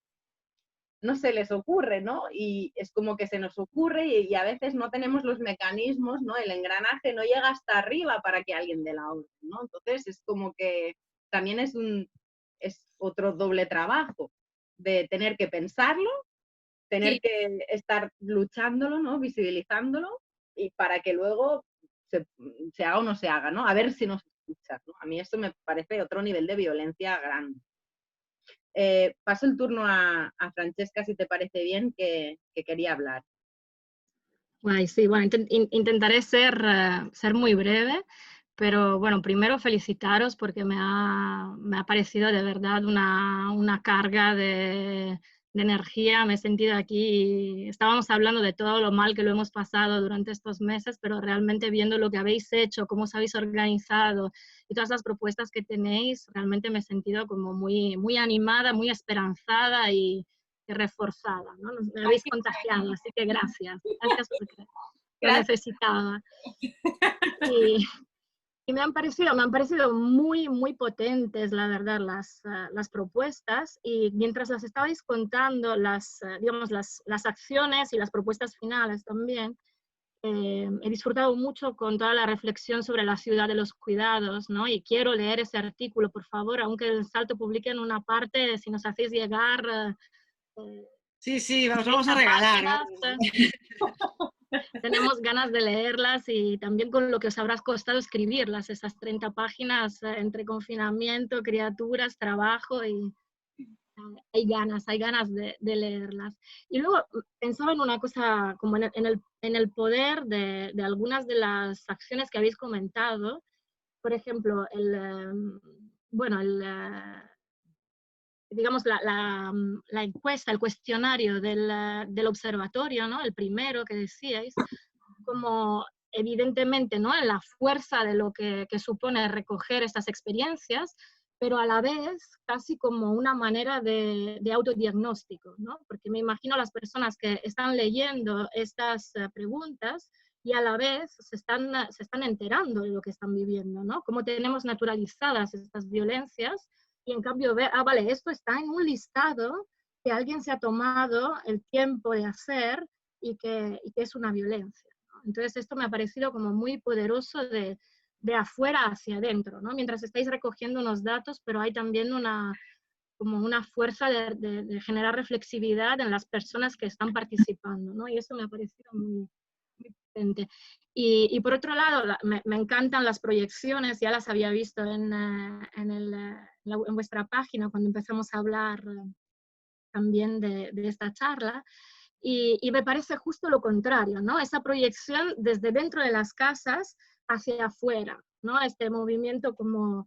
se les ocurre, ¿no? Y es como que se nos ocurre y a veces no tenemos los mecanismos, ¿no? El engranaje no llega hasta arriba para que alguien dé la orden, ¿no? Entonces es como que también es otro doble trabajo de tener que pensarlo, tener que estar luchándolo, ¿no? Visibilizándolo y para que luego se haga o no se haga, ¿no? A ver si nos escuchan, ¿no? A mí eso me parece otro nivel de violencia grande. Paso el turno a Francesca, si te parece bien, que quería hablar. Guay, sí, bueno, intentaré ser muy breve, pero bueno, primero felicitaros porque me ha parecido de verdad una carga de energía. Me he sentido aquí, estábamos hablando de todo lo mal que lo hemos pasado durante estos meses, pero realmente viendo lo que habéis hecho, cómo os habéis organizado y todas las propuestas que tenéis, realmente me he sentido como muy, muy animada, muy esperanzada y reforzada, ¿no? Me habéis contagiado, así que gracias. Gracias porque lo necesitaba. Y me han parecido muy, muy potentes, la verdad, las propuestas. Y mientras las estabais contando, digamos, las acciones y las propuestas finales también, he disfrutado mucho con toda la reflexión sobre la ciudad de los cuidados, ¿no? Y quiero leer ese artículo, por favor, aunque el Salto publique en una parte, si nos hacéis llegar... Sí, vamos a regalar. Tenemos ganas de leerlas y también con lo que os habrá costado escribirlas, esas 30 páginas entre confinamiento, criaturas, trabajo y hay ganas de leerlas. Y luego pensaba en una cosa, como en el poder de algunas de las acciones que habéis comentado. Por ejemplo, digamos, la encuesta, el cuestionario del observatorio, ¿no? El primero que decíais, como evidentemente, ¿no? En la fuerza de lo que supone recoger estas experiencias, pero a la vez casi como una manera de autodiagnóstico, ¿no? Porque me imagino las personas que están leyendo estas preguntas y a la vez se están enterando de lo que están viviendo, ¿no? Cómo tenemos naturalizadas estas violencias y en cambio ver, vale, esto está en un listado que alguien se ha tomado el tiempo de hacer y que es una violencia, ¿no? Entonces esto me ha parecido como muy poderoso de afuera hacia adentro, ¿no? Mientras estáis recogiendo unos datos, pero hay también como una fuerza de generar reflexividad en las personas que están participando, ¿no? Y eso me ha parecido muy, muy potente. Y por otro lado, me encantan las proyecciones, ya las había visto en vuestra página cuando empezamos a hablar también de esta charla, y me parece justo lo contrario, ¿no? Esa proyección desde dentro de las casas hacia afuera, ¿no? Este movimiento como,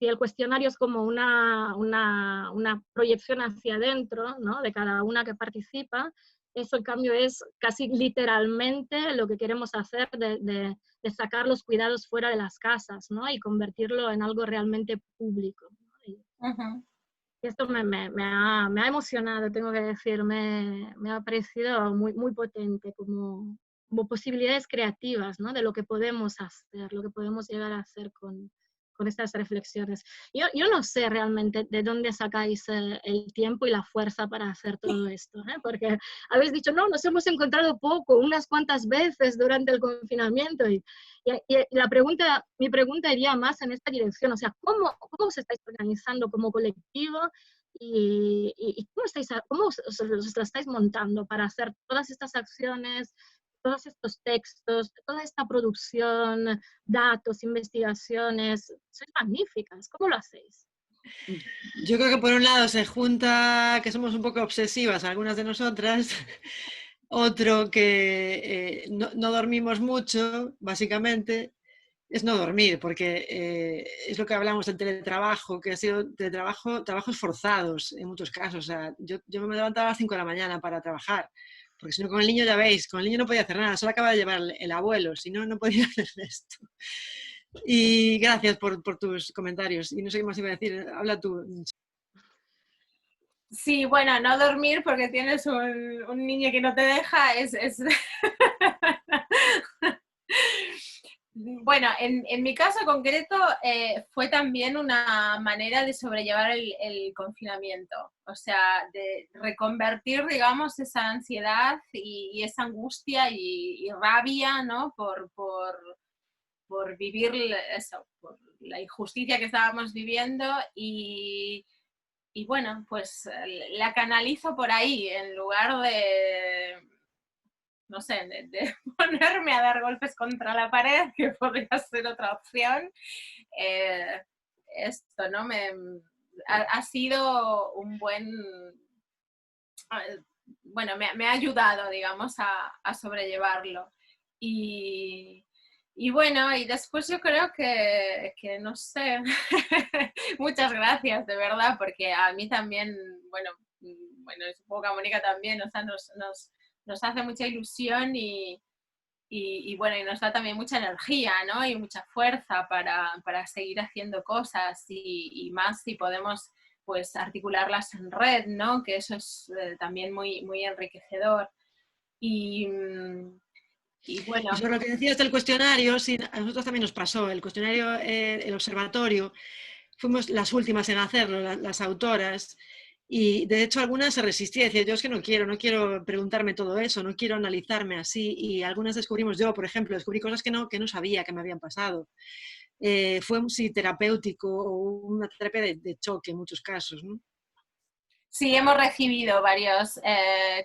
si el cuestionario es como una proyección hacia adentro, ¿no? De cada una que participa, eso el cambio es casi literalmente lo que queremos hacer de sacar los cuidados fuera de las casas, ¿no? Y convertirlo en algo realmente público, ¿no? Ujú. Y esto me ha emocionado, tengo que decir, me ha parecido muy potente como posibilidades creativas, ¿no? De lo que podemos hacer, lo que podemos llegar a hacer con estas reflexiones. Yo no sé realmente de dónde sacáis el tiempo y la fuerza para hacer todo esto, ¿eh? Porque habéis dicho, no, nos hemos encontrado poco, unas cuantas veces durante el confinamiento, y mi pregunta iría más en esta dirección, o sea, ¿cómo os estáis organizando como colectivo y cómo os lo estáis montando para hacer todas estas acciones, todos estos textos, toda esta producción, datos, investigaciones? Sois magníficas, ¿cómo lo hacéis? Yo creo que por un lado se junta que somos un poco obsesivas algunas de nosotras, otro que no dormimos mucho, básicamente, es no dormir, porque es lo que hablamos del teletrabajo, que ha sido trabajos forzados en muchos casos. O sea, yo me levantaba a las 5 de la mañana para trabajar, porque si no, con el niño, ya veis, con el niño no podía hacer nada, solo acaba de llevar el abuelo, si no, no podía hacer esto. Y gracias por tus comentarios. Y no sé qué más iba a decir, habla tú. Sí, bueno, no dormir porque tienes un niño que no te deja es... Bueno, en mi caso concreto fue también una manera de sobrellevar el confinamiento, o sea, de reconvertir, digamos, esa ansiedad y esa angustia y rabia, ¿no? Por vivir eso, por la injusticia que estábamos viviendo y bueno, pues la canalizo por ahí en lugar de, no sé, de ponerme a dar golpes contra la pared, que podría ser otra opción. Eh, Esto, ¿no? Ha sido un buen... Bueno, me ha ayudado, digamos, a sobrellevarlo. Y, y bueno, y después yo creo que no sé, muchas gracias, de verdad, porque a mí también, bueno, supongo que a Mónica también, o sea, nos hace mucha ilusión y bueno, y nos da también mucha energía, ¿no? Y mucha fuerza para seguir haciendo cosas y más si podemos pues articularlas en red, ¿no? Que eso es también muy enriquecedor. Y, y bueno, Y sobre lo que decías del cuestionario, sí, a nosotros también nos pasó. El cuestionario, el observatorio, fuimos las últimas en hacerlo, las autoras, y de hecho algunas se resistían, decían, yo es que no quiero preguntarme todo eso, no quiero analizarme así, y algunas descubrimos, yo por ejemplo, descubrí cosas que no sabía que me habían pasado. Fue sí, terapéutico o una terapia de choque en muchos casos, ¿no? sí, hemos recibido varios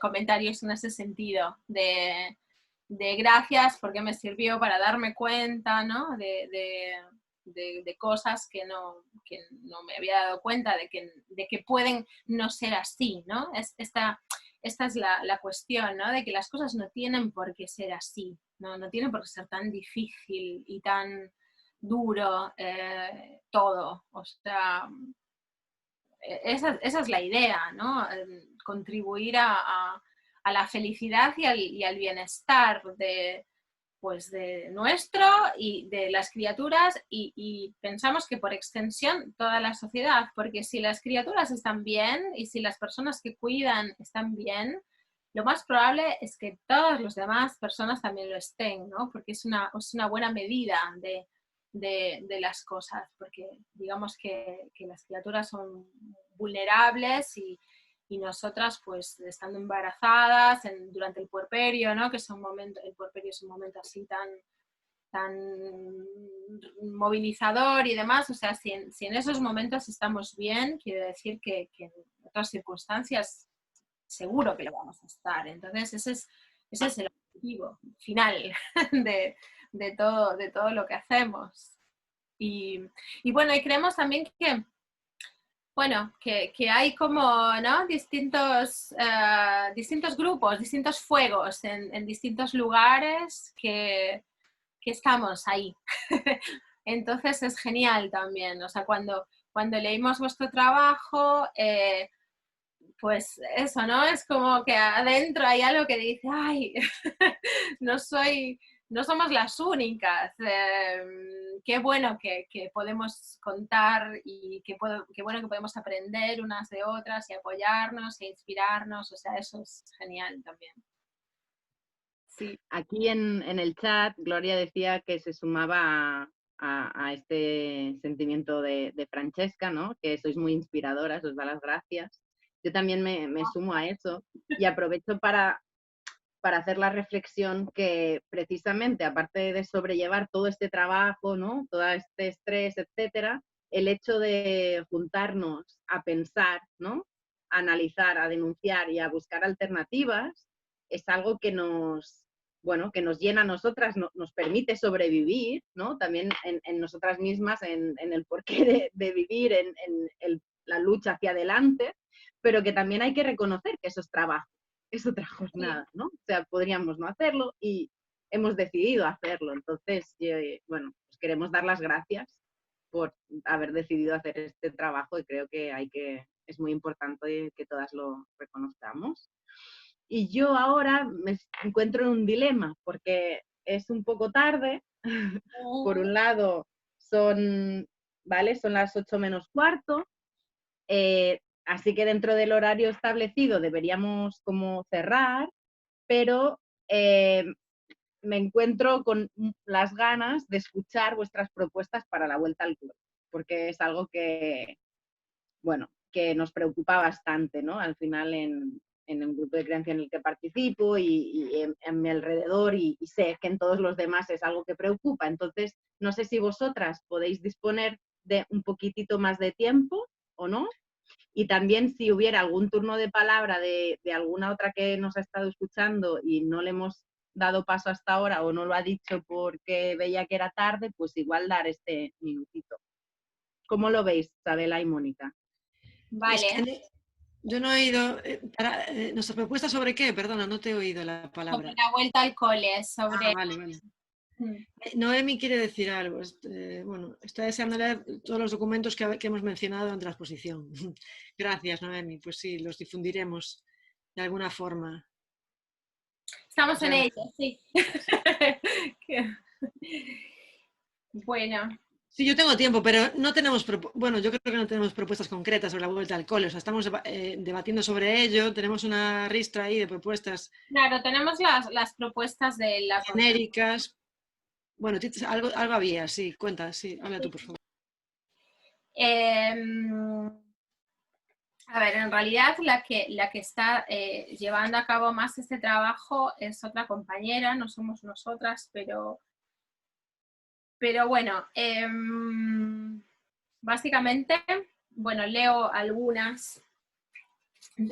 comentarios en ese sentido, de gracias porque me sirvió para darme cuenta, ¿no? De cosas que no me había dado cuenta, de que pueden no ser así, ¿no? Esta es la cuestión, ¿no? De que las cosas no tienen por qué ser así, no tienen por qué ser tan difícil y tan duro todo. O sea, esa es la idea, ¿no? Contribuir a la felicidad y al bienestar pues de nuestro y de las criaturas y pensamos que por extensión toda la sociedad, porque si las criaturas están bien y si las personas que cuidan están bien, lo más probable es que todas las demás personas también lo estén, ¿no? Porque es una buena medida de las cosas, porque digamos que las criaturas son vulnerables y nosotras, pues, estando embarazadas durante el puerperio, ¿no? Que es un momento, el puerperio es un momento así tan movilizador y demás, o sea, si en esos momentos estamos bien, quiere decir que en otras circunstancias seguro que lo vamos a estar. Entonces, ese es el objetivo final de todo lo que hacemos. Y bueno, y creemos también que, bueno, que hay como, ¿no? distintos grupos, distintos fuegos en distintos lugares que estamos ahí. Entonces es genial también, o sea, cuando leímos vuestro trabajo, pues eso, ¿no? Es como que adentro hay algo que dice, ay, no somos las únicas. Qué bueno que podemos contar y qué bueno que podemos aprender unas de otras y apoyarnos e inspirarnos. O sea, eso es genial también. Sí. Aquí en el chat, Gloria decía que se sumaba a este sentimiento de Francesca, ¿no? Que sois muy inspiradoras, os da las gracias. Yo también me sumo a eso y aprovecho para hacer la reflexión que precisamente, aparte de sobrellevar todo este trabajo, ¿no? Todo este estrés, etcétera, el hecho de juntarnos a pensar, ¿no? A analizar, a denunciar y a buscar alternativas es algo que nos, bueno, que nos llena a nosotras, nos permite sobrevivir, ¿no? También en nosotras mismas, en el porqué de vivir, en la lucha hacia adelante, pero que también hay que reconocer que eso es trabajo, es otra jornada, ¿no? O sea, podríamos no hacerlo y hemos decidido hacerlo. Entonces, bueno, pues queremos dar las gracias por haber decidido hacer este trabajo y creo que es muy importante que todas lo reconozcamos. Y yo ahora me encuentro en un dilema porque es un poco tarde. Por un lado, son las 8 menos cuarto. Así que dentro del horario establecido deberíamos como cerrar, pero me encuentro con las ganas de escuchar vuestras propuestas para la vuelta al cole, porque es algo que, bueno, que nos preocupa bastante, ¿no? Al final en el grupo de crianza en el que participo y en mi alrededor y sé que en todos los demás es algo que preocupa. Entonces, no sé si vosotras podéis disponer de un poquitito más de tiempo o no. Y también si hubiera algún turno de palabra de alguna otra que nos ha estado escuchando y no le hemos dado paso hasta ahora o no lo ha dicho porque veía que era tarde, pues igual dar este minutito. ¿Cómo lo veis, Isabela y Mónica? Vale. Es que yo no he oído, ¿nuestra propuesta sobre qué? Perdona, no te he oído la palabra. Sobre la vuelta al cole, sobre... Ah, vale. Noemi quiere decir algo. Bueno, está deseando leer todos los documentos que hemos mencionado durante la exposición. Gracias, Noemi. Pues sí, los difundiremos de alguna forma. Estamos en ello, sí. Bueno. Sí, yo tengo tiempo, pero no tenemos, bueno, yo creo que no tenemos propuestas concretas sobre la vuelta al cole. O sea, estamos debatiendo sobre ello, tenemos una ristra ahí de propuestas. Claro, tenemos las propuestas de la genéricas. Bueno, algo había, sí, cuenta, sí, habla tú, por favor. A ver, en realidad la que está llevando a cabo más este trabajo es otra compañera, no somos nosotras, pero bueno, básicamente, bueno, leo algunas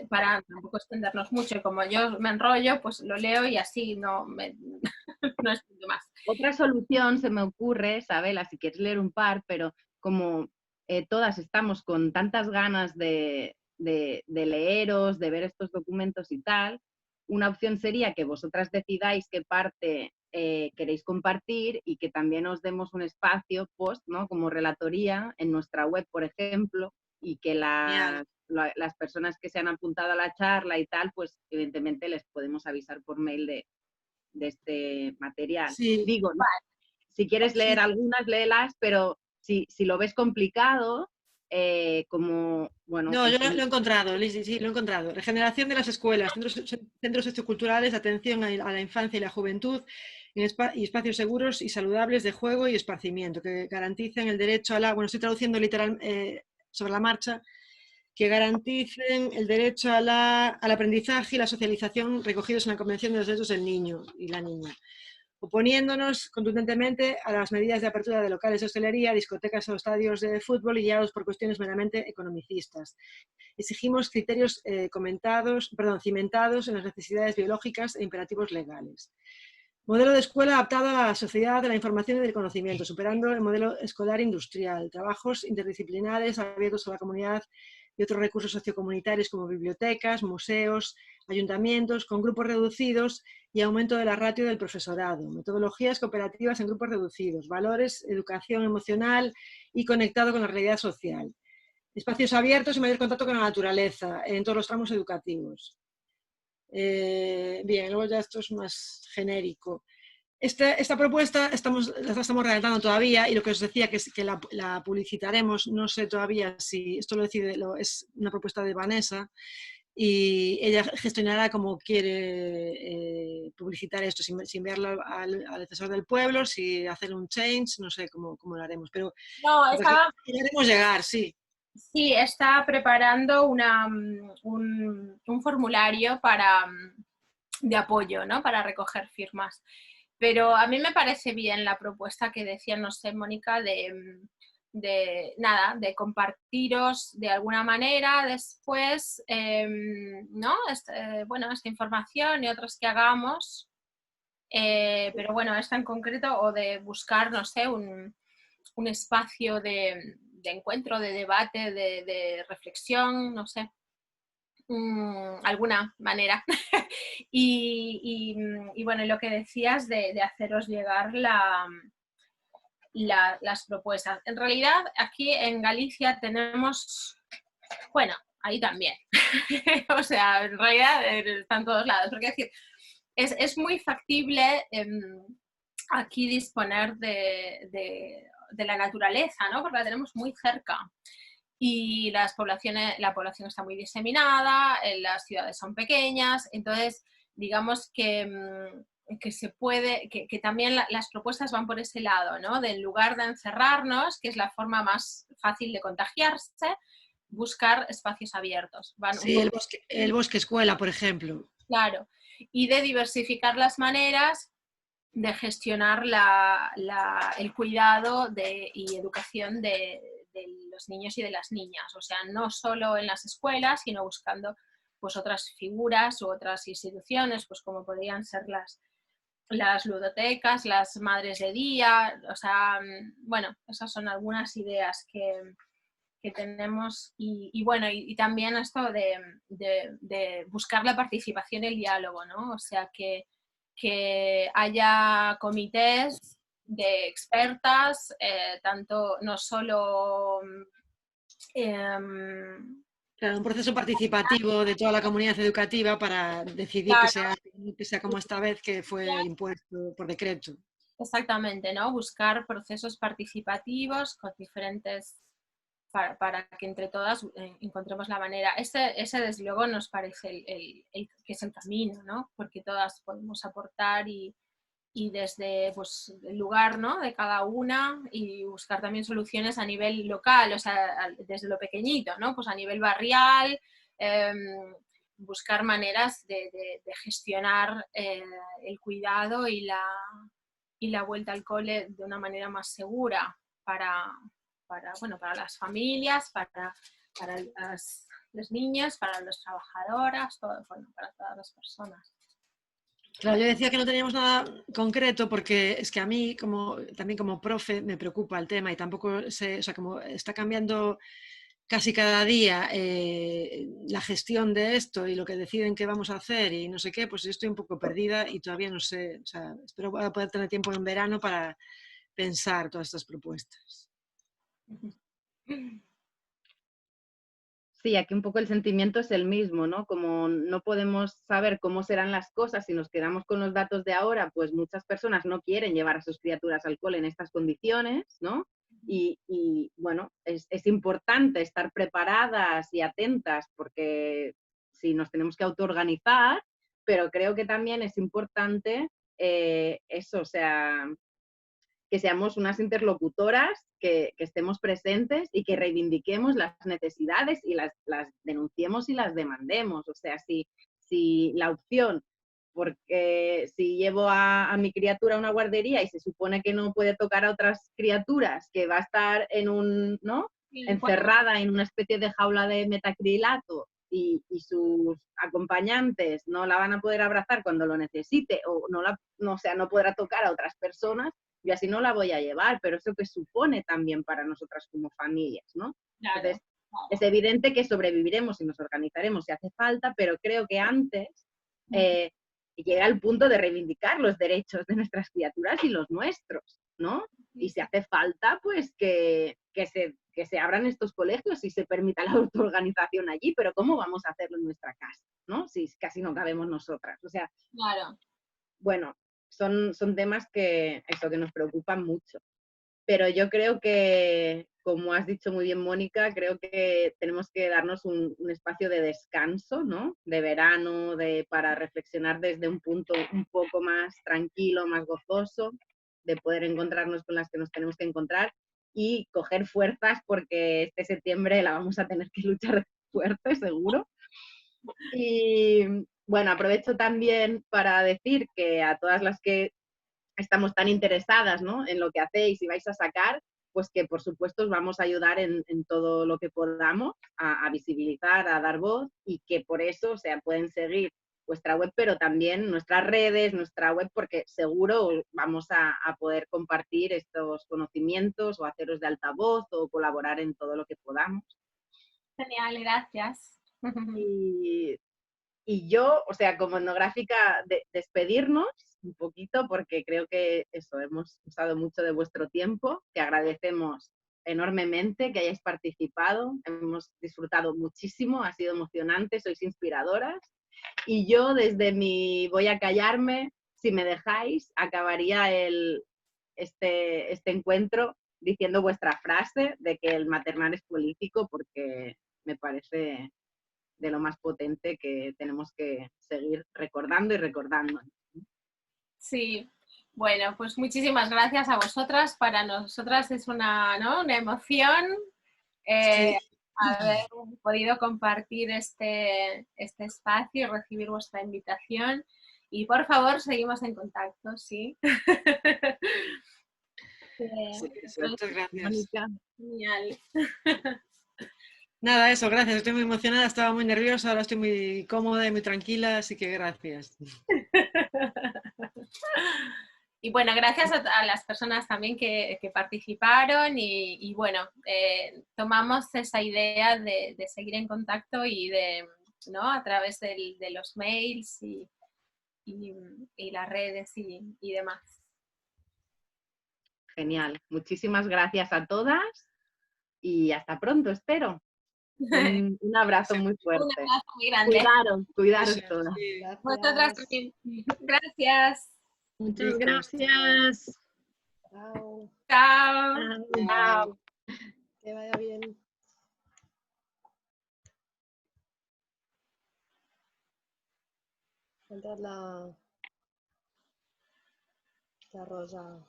para tampoco extendernos mucho, y como yo me enrollo, pues lo leo y así no extiendo más. Otra solución se me ocurre, Isabela, si quieres leer un par, pero como todas estamos con tantas ganas de leeros, de ver estos documentos y tal, una opción sería que vosotras decidáis qué parte queréis compartir y que también os demos un espacio post, ¿no? Como relatoría en nuestra web, por ejemplo, y que las personas que se han apuntado a la charla y tal, pues evidentemente les podemos avisar por mail de este material. Sí. Digo, ¿no? Si quieres leer algunas, léelas, pero si lo ves complicado, como, bueno... No, yo lo he encontrado, sí, lo he encontrado. Regeneración de las escuelas, centros socioculturales, atención a la infancia y la juventud, y espacios seguros y saludables de juego y esparcimiento, que garanticen el derecho a la... Bueno, estoy traduciendo literal sobre la marcha, que garanticen el derecho al aprendizaje y la socialización recogidos en la Convención de los Derechos del Niño y la Niña, oponiéndonos contundentemente a las medidas de apertura de locales de hostelería, discotecas o estadios de fútbol guiados por cuestiones meramente economicistas. Exigimos criterios cimentados en las necesidades biológicas e imperativos legales. Modelo de escuela adaptado a la sociedad de la información y del conocimiento, superando el modelo escolar industrial, trabajos interdisciplinares abiertos a la comunidad y otros recursos sociocomunitarios como bibliotecas, museos, ayuntamientos, con grupos reducidos y aumento de la ratio del profesorado, metodologías cooperativas en grupos reducidos, valores, educación emocional y conectado con la realidad social. espacios abiertos y mayor contacto con la naturaleza en todos los tramos educativos. Bien, luego ya esto es más genérico. Esta propuesta la estamos redactando todavía y lo que os decía que la publicitaremos, no sé todavía si esto lo decide, es una propuesta de Vanessa y ella gestionará como quiere publicitar esto, si enviarlo al defensor del pueblo, si hacer un change, no sé cómo lo haremos, pero No, queremos llegar, sí. sí, está preparando un formulario de apoyo, ¿no? Para recoger firmas. Pero a mí me parece bien la propuesta que decía, no sé, Mónica, de compartiros de alguna manera después, ¿no? Bueno, esta información y otras que hagamos, pero bueno, esta en concreto, o de buscar, no sé, un espacio de encuentro, de debate, de reflexión, no sé, alguna manera. y bueno, lo que decías de haceros llegar las propuestas. En realidad, aquí en Galicia tenemos, bueno, ahí también. O sea, en realidad están todos lados. Porque es muy factible aquí disponer de la naturaleza, ¿no? Porque la tenemos muy cerca. Y la población está muy diseminada, las ciudades son pequeñas, entonces digamos que se puede, que también las propuestas van por ese lado, ¿no? Del lugar de encerrarnos, que es la forma más fácil de contagiarse, buscar espacios abiertos. Sí, el bosque escuela, por ejemplo. Claro, y de diversificar las maneras de gestionar el cuidado y educación de los niños y de las niñas. O sea, no solo en las escuelas, sino buscando pues otras figuras u otras instituciones, pues como podrían ser las ludotecas, las madres de día. O sea, bueno, esas son algunas ideas que tenemos y bueno, y también esto de buscar la participación y el diálogo, ¿no? O sea, que haya comités de expertas, tanto no solo Claro, un proceso participativo de toda la comunidad educativa para decidir claro, que sea como esta vez que fue impuesto por decreto. exactamente, ¿no? Buscar procesos participativos con diferentes para que entre todas encontremos la manera. Ese desde luego nos parece que es el camino, ¿no? Porque todas podemos aportar y desde pues, el lugar, ¿no? De cada una y buscar también soluciones a nivel local, o sea, desde lo pequeñito, ¿no? Pues a nivel barrial, buscar maneras de gestionar el cuidado y la vuelta al cole de una manera más segura bueno, para las familias, para las niñas, para las trabajadoras, bueno, para todas las personas. Claro, yo decía que no teníamos nada concreto porque es que a mí, también como profe, me preocupa el tema y tampoco sé, o sea, como está cambiando casi cada día la gestión de esto y lo que deciden que vamos a hacer y no sé qué, pues yo estoy un poco perdida y todavía no sé, o sea, espero poder tener tiempo en verano para pensar todas estas propuestas. Sí, aquí un poco el sentimiento es el mismo, ¿no? Como no podemos saber cómo serán las cosas si nos quedamos con los datos de ahora, pues muchas personas no quieren llevar a sus criaturas al cole en estas condiciones, ¿no? Y bueno, es importante estar preparadas y atentas porque sí, nos tenemos que autoorganizar, pero creo que también es importante eso, o sea, que seamos unas interlocutoras, que estemos presentes y que reivindiquemos las necesidades y las denunciemos y las demandemos. O sea, si la opción, porque si llevo a mi criatura a una guardería y se supone que no puede tocar a otras criaturas, que va a estar ¿no? encerrada en una especie de jaula de metacrilato y sus acompañantes no la van a poder abrazar cuando lo necesite o o sea, no podrá tocar a otras personas, yo así no la voy a llevar, pero eso que supone también para nosotras como familias, ¿no? Claro. Entonces, es evidente que sobreviviremos y nos organizaremos si hace falta, pero creo que antes llega el punto de reivindicar los derechos de nuestras criaturas y los nuestros. ¿no? Y si hace falta, pues que se abran estos colegios y se permita la autoorganización allí, pero ¿cómo vamos a hacerlo en nuestra casa, ¿no? Si casi no cabemos nosotras. O sea, Claro. bueno, son temas que nos preocupan mucho. Pero yo creo que, como has dicho muy bien, Mónica, creo que tenemos que darnos un espacio de descanso, ¿no? De verano, para reflexionar desde un punto un poco más tranquilo, más gozoso, de poder encontrarnos con las que nos tenemos que encontrar y coger fuerzas, porque este septiembre la vamos a tener que luchar fuerte, seguro. Y bueno, aprovecho también para decir que a todas las que estamos tan interesadas, ¿no?, en lo que hacéis y vais a sacar, pues que por supuesto os vamos a ayudar en todo lo que podamos a visibilizar, a dar voz, y que por eso, o sea, pueden seguir vuestra web, pero también nuestras redes, nuestra web, porque seguro vamos a poder compartir estos conocimientos o haceros de altavoz o colaborar en todo lo que podamos. Genial, gracias. Y yo, o sea, como etnográfica, despedirnos un poquito, porque creo que eso, hemos usado mucho de vuestro tiempo, que agradecemos enormemente que hayáis participado, hemos disfrutado muchísimo, ha sido emocionante, sois inspiradoras, y yo desde mi voy a callarme, si me dejáis, acabaría este encuentro diciendo vuestra frase de que el maternar es político, porque me parece de lo más potente que tenemos que seguir recordando y recordando. Sí, bueno, pues muchísimas gracias a vosotras. Para nosotras es una, ¿no?, una emoción Sí. haber podido compartir este espacio y recibir vuestra invitación. Y por favor, seguimos en contacto, ¿sí? Sí, muchas gracias. Mónica. Genial. Nada, eso, gracias. Estoy muy emocionada, estaba muy nerviosa, ahora estoy muy cómoda y muy tranquila, así que gracias. Y bueno, gracias a las personas también que participaron y bueno, tomamos esa idea de seguir en contacto y ¿no?, a través de los mails y las redes y demás. Genial. Muchísimas gracias a todas y hasta pronto, espero. Un abrazo muy Un fuerte. abrazo muy grande. Cuidaros Eso, todas. sí. Vosotras también. Gracias. Muchas Listo. gracias. Chao. Chao. Chao. Que vaya bien. Entra la Rosa.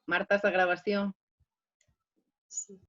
Marta, esa grabación. Sí.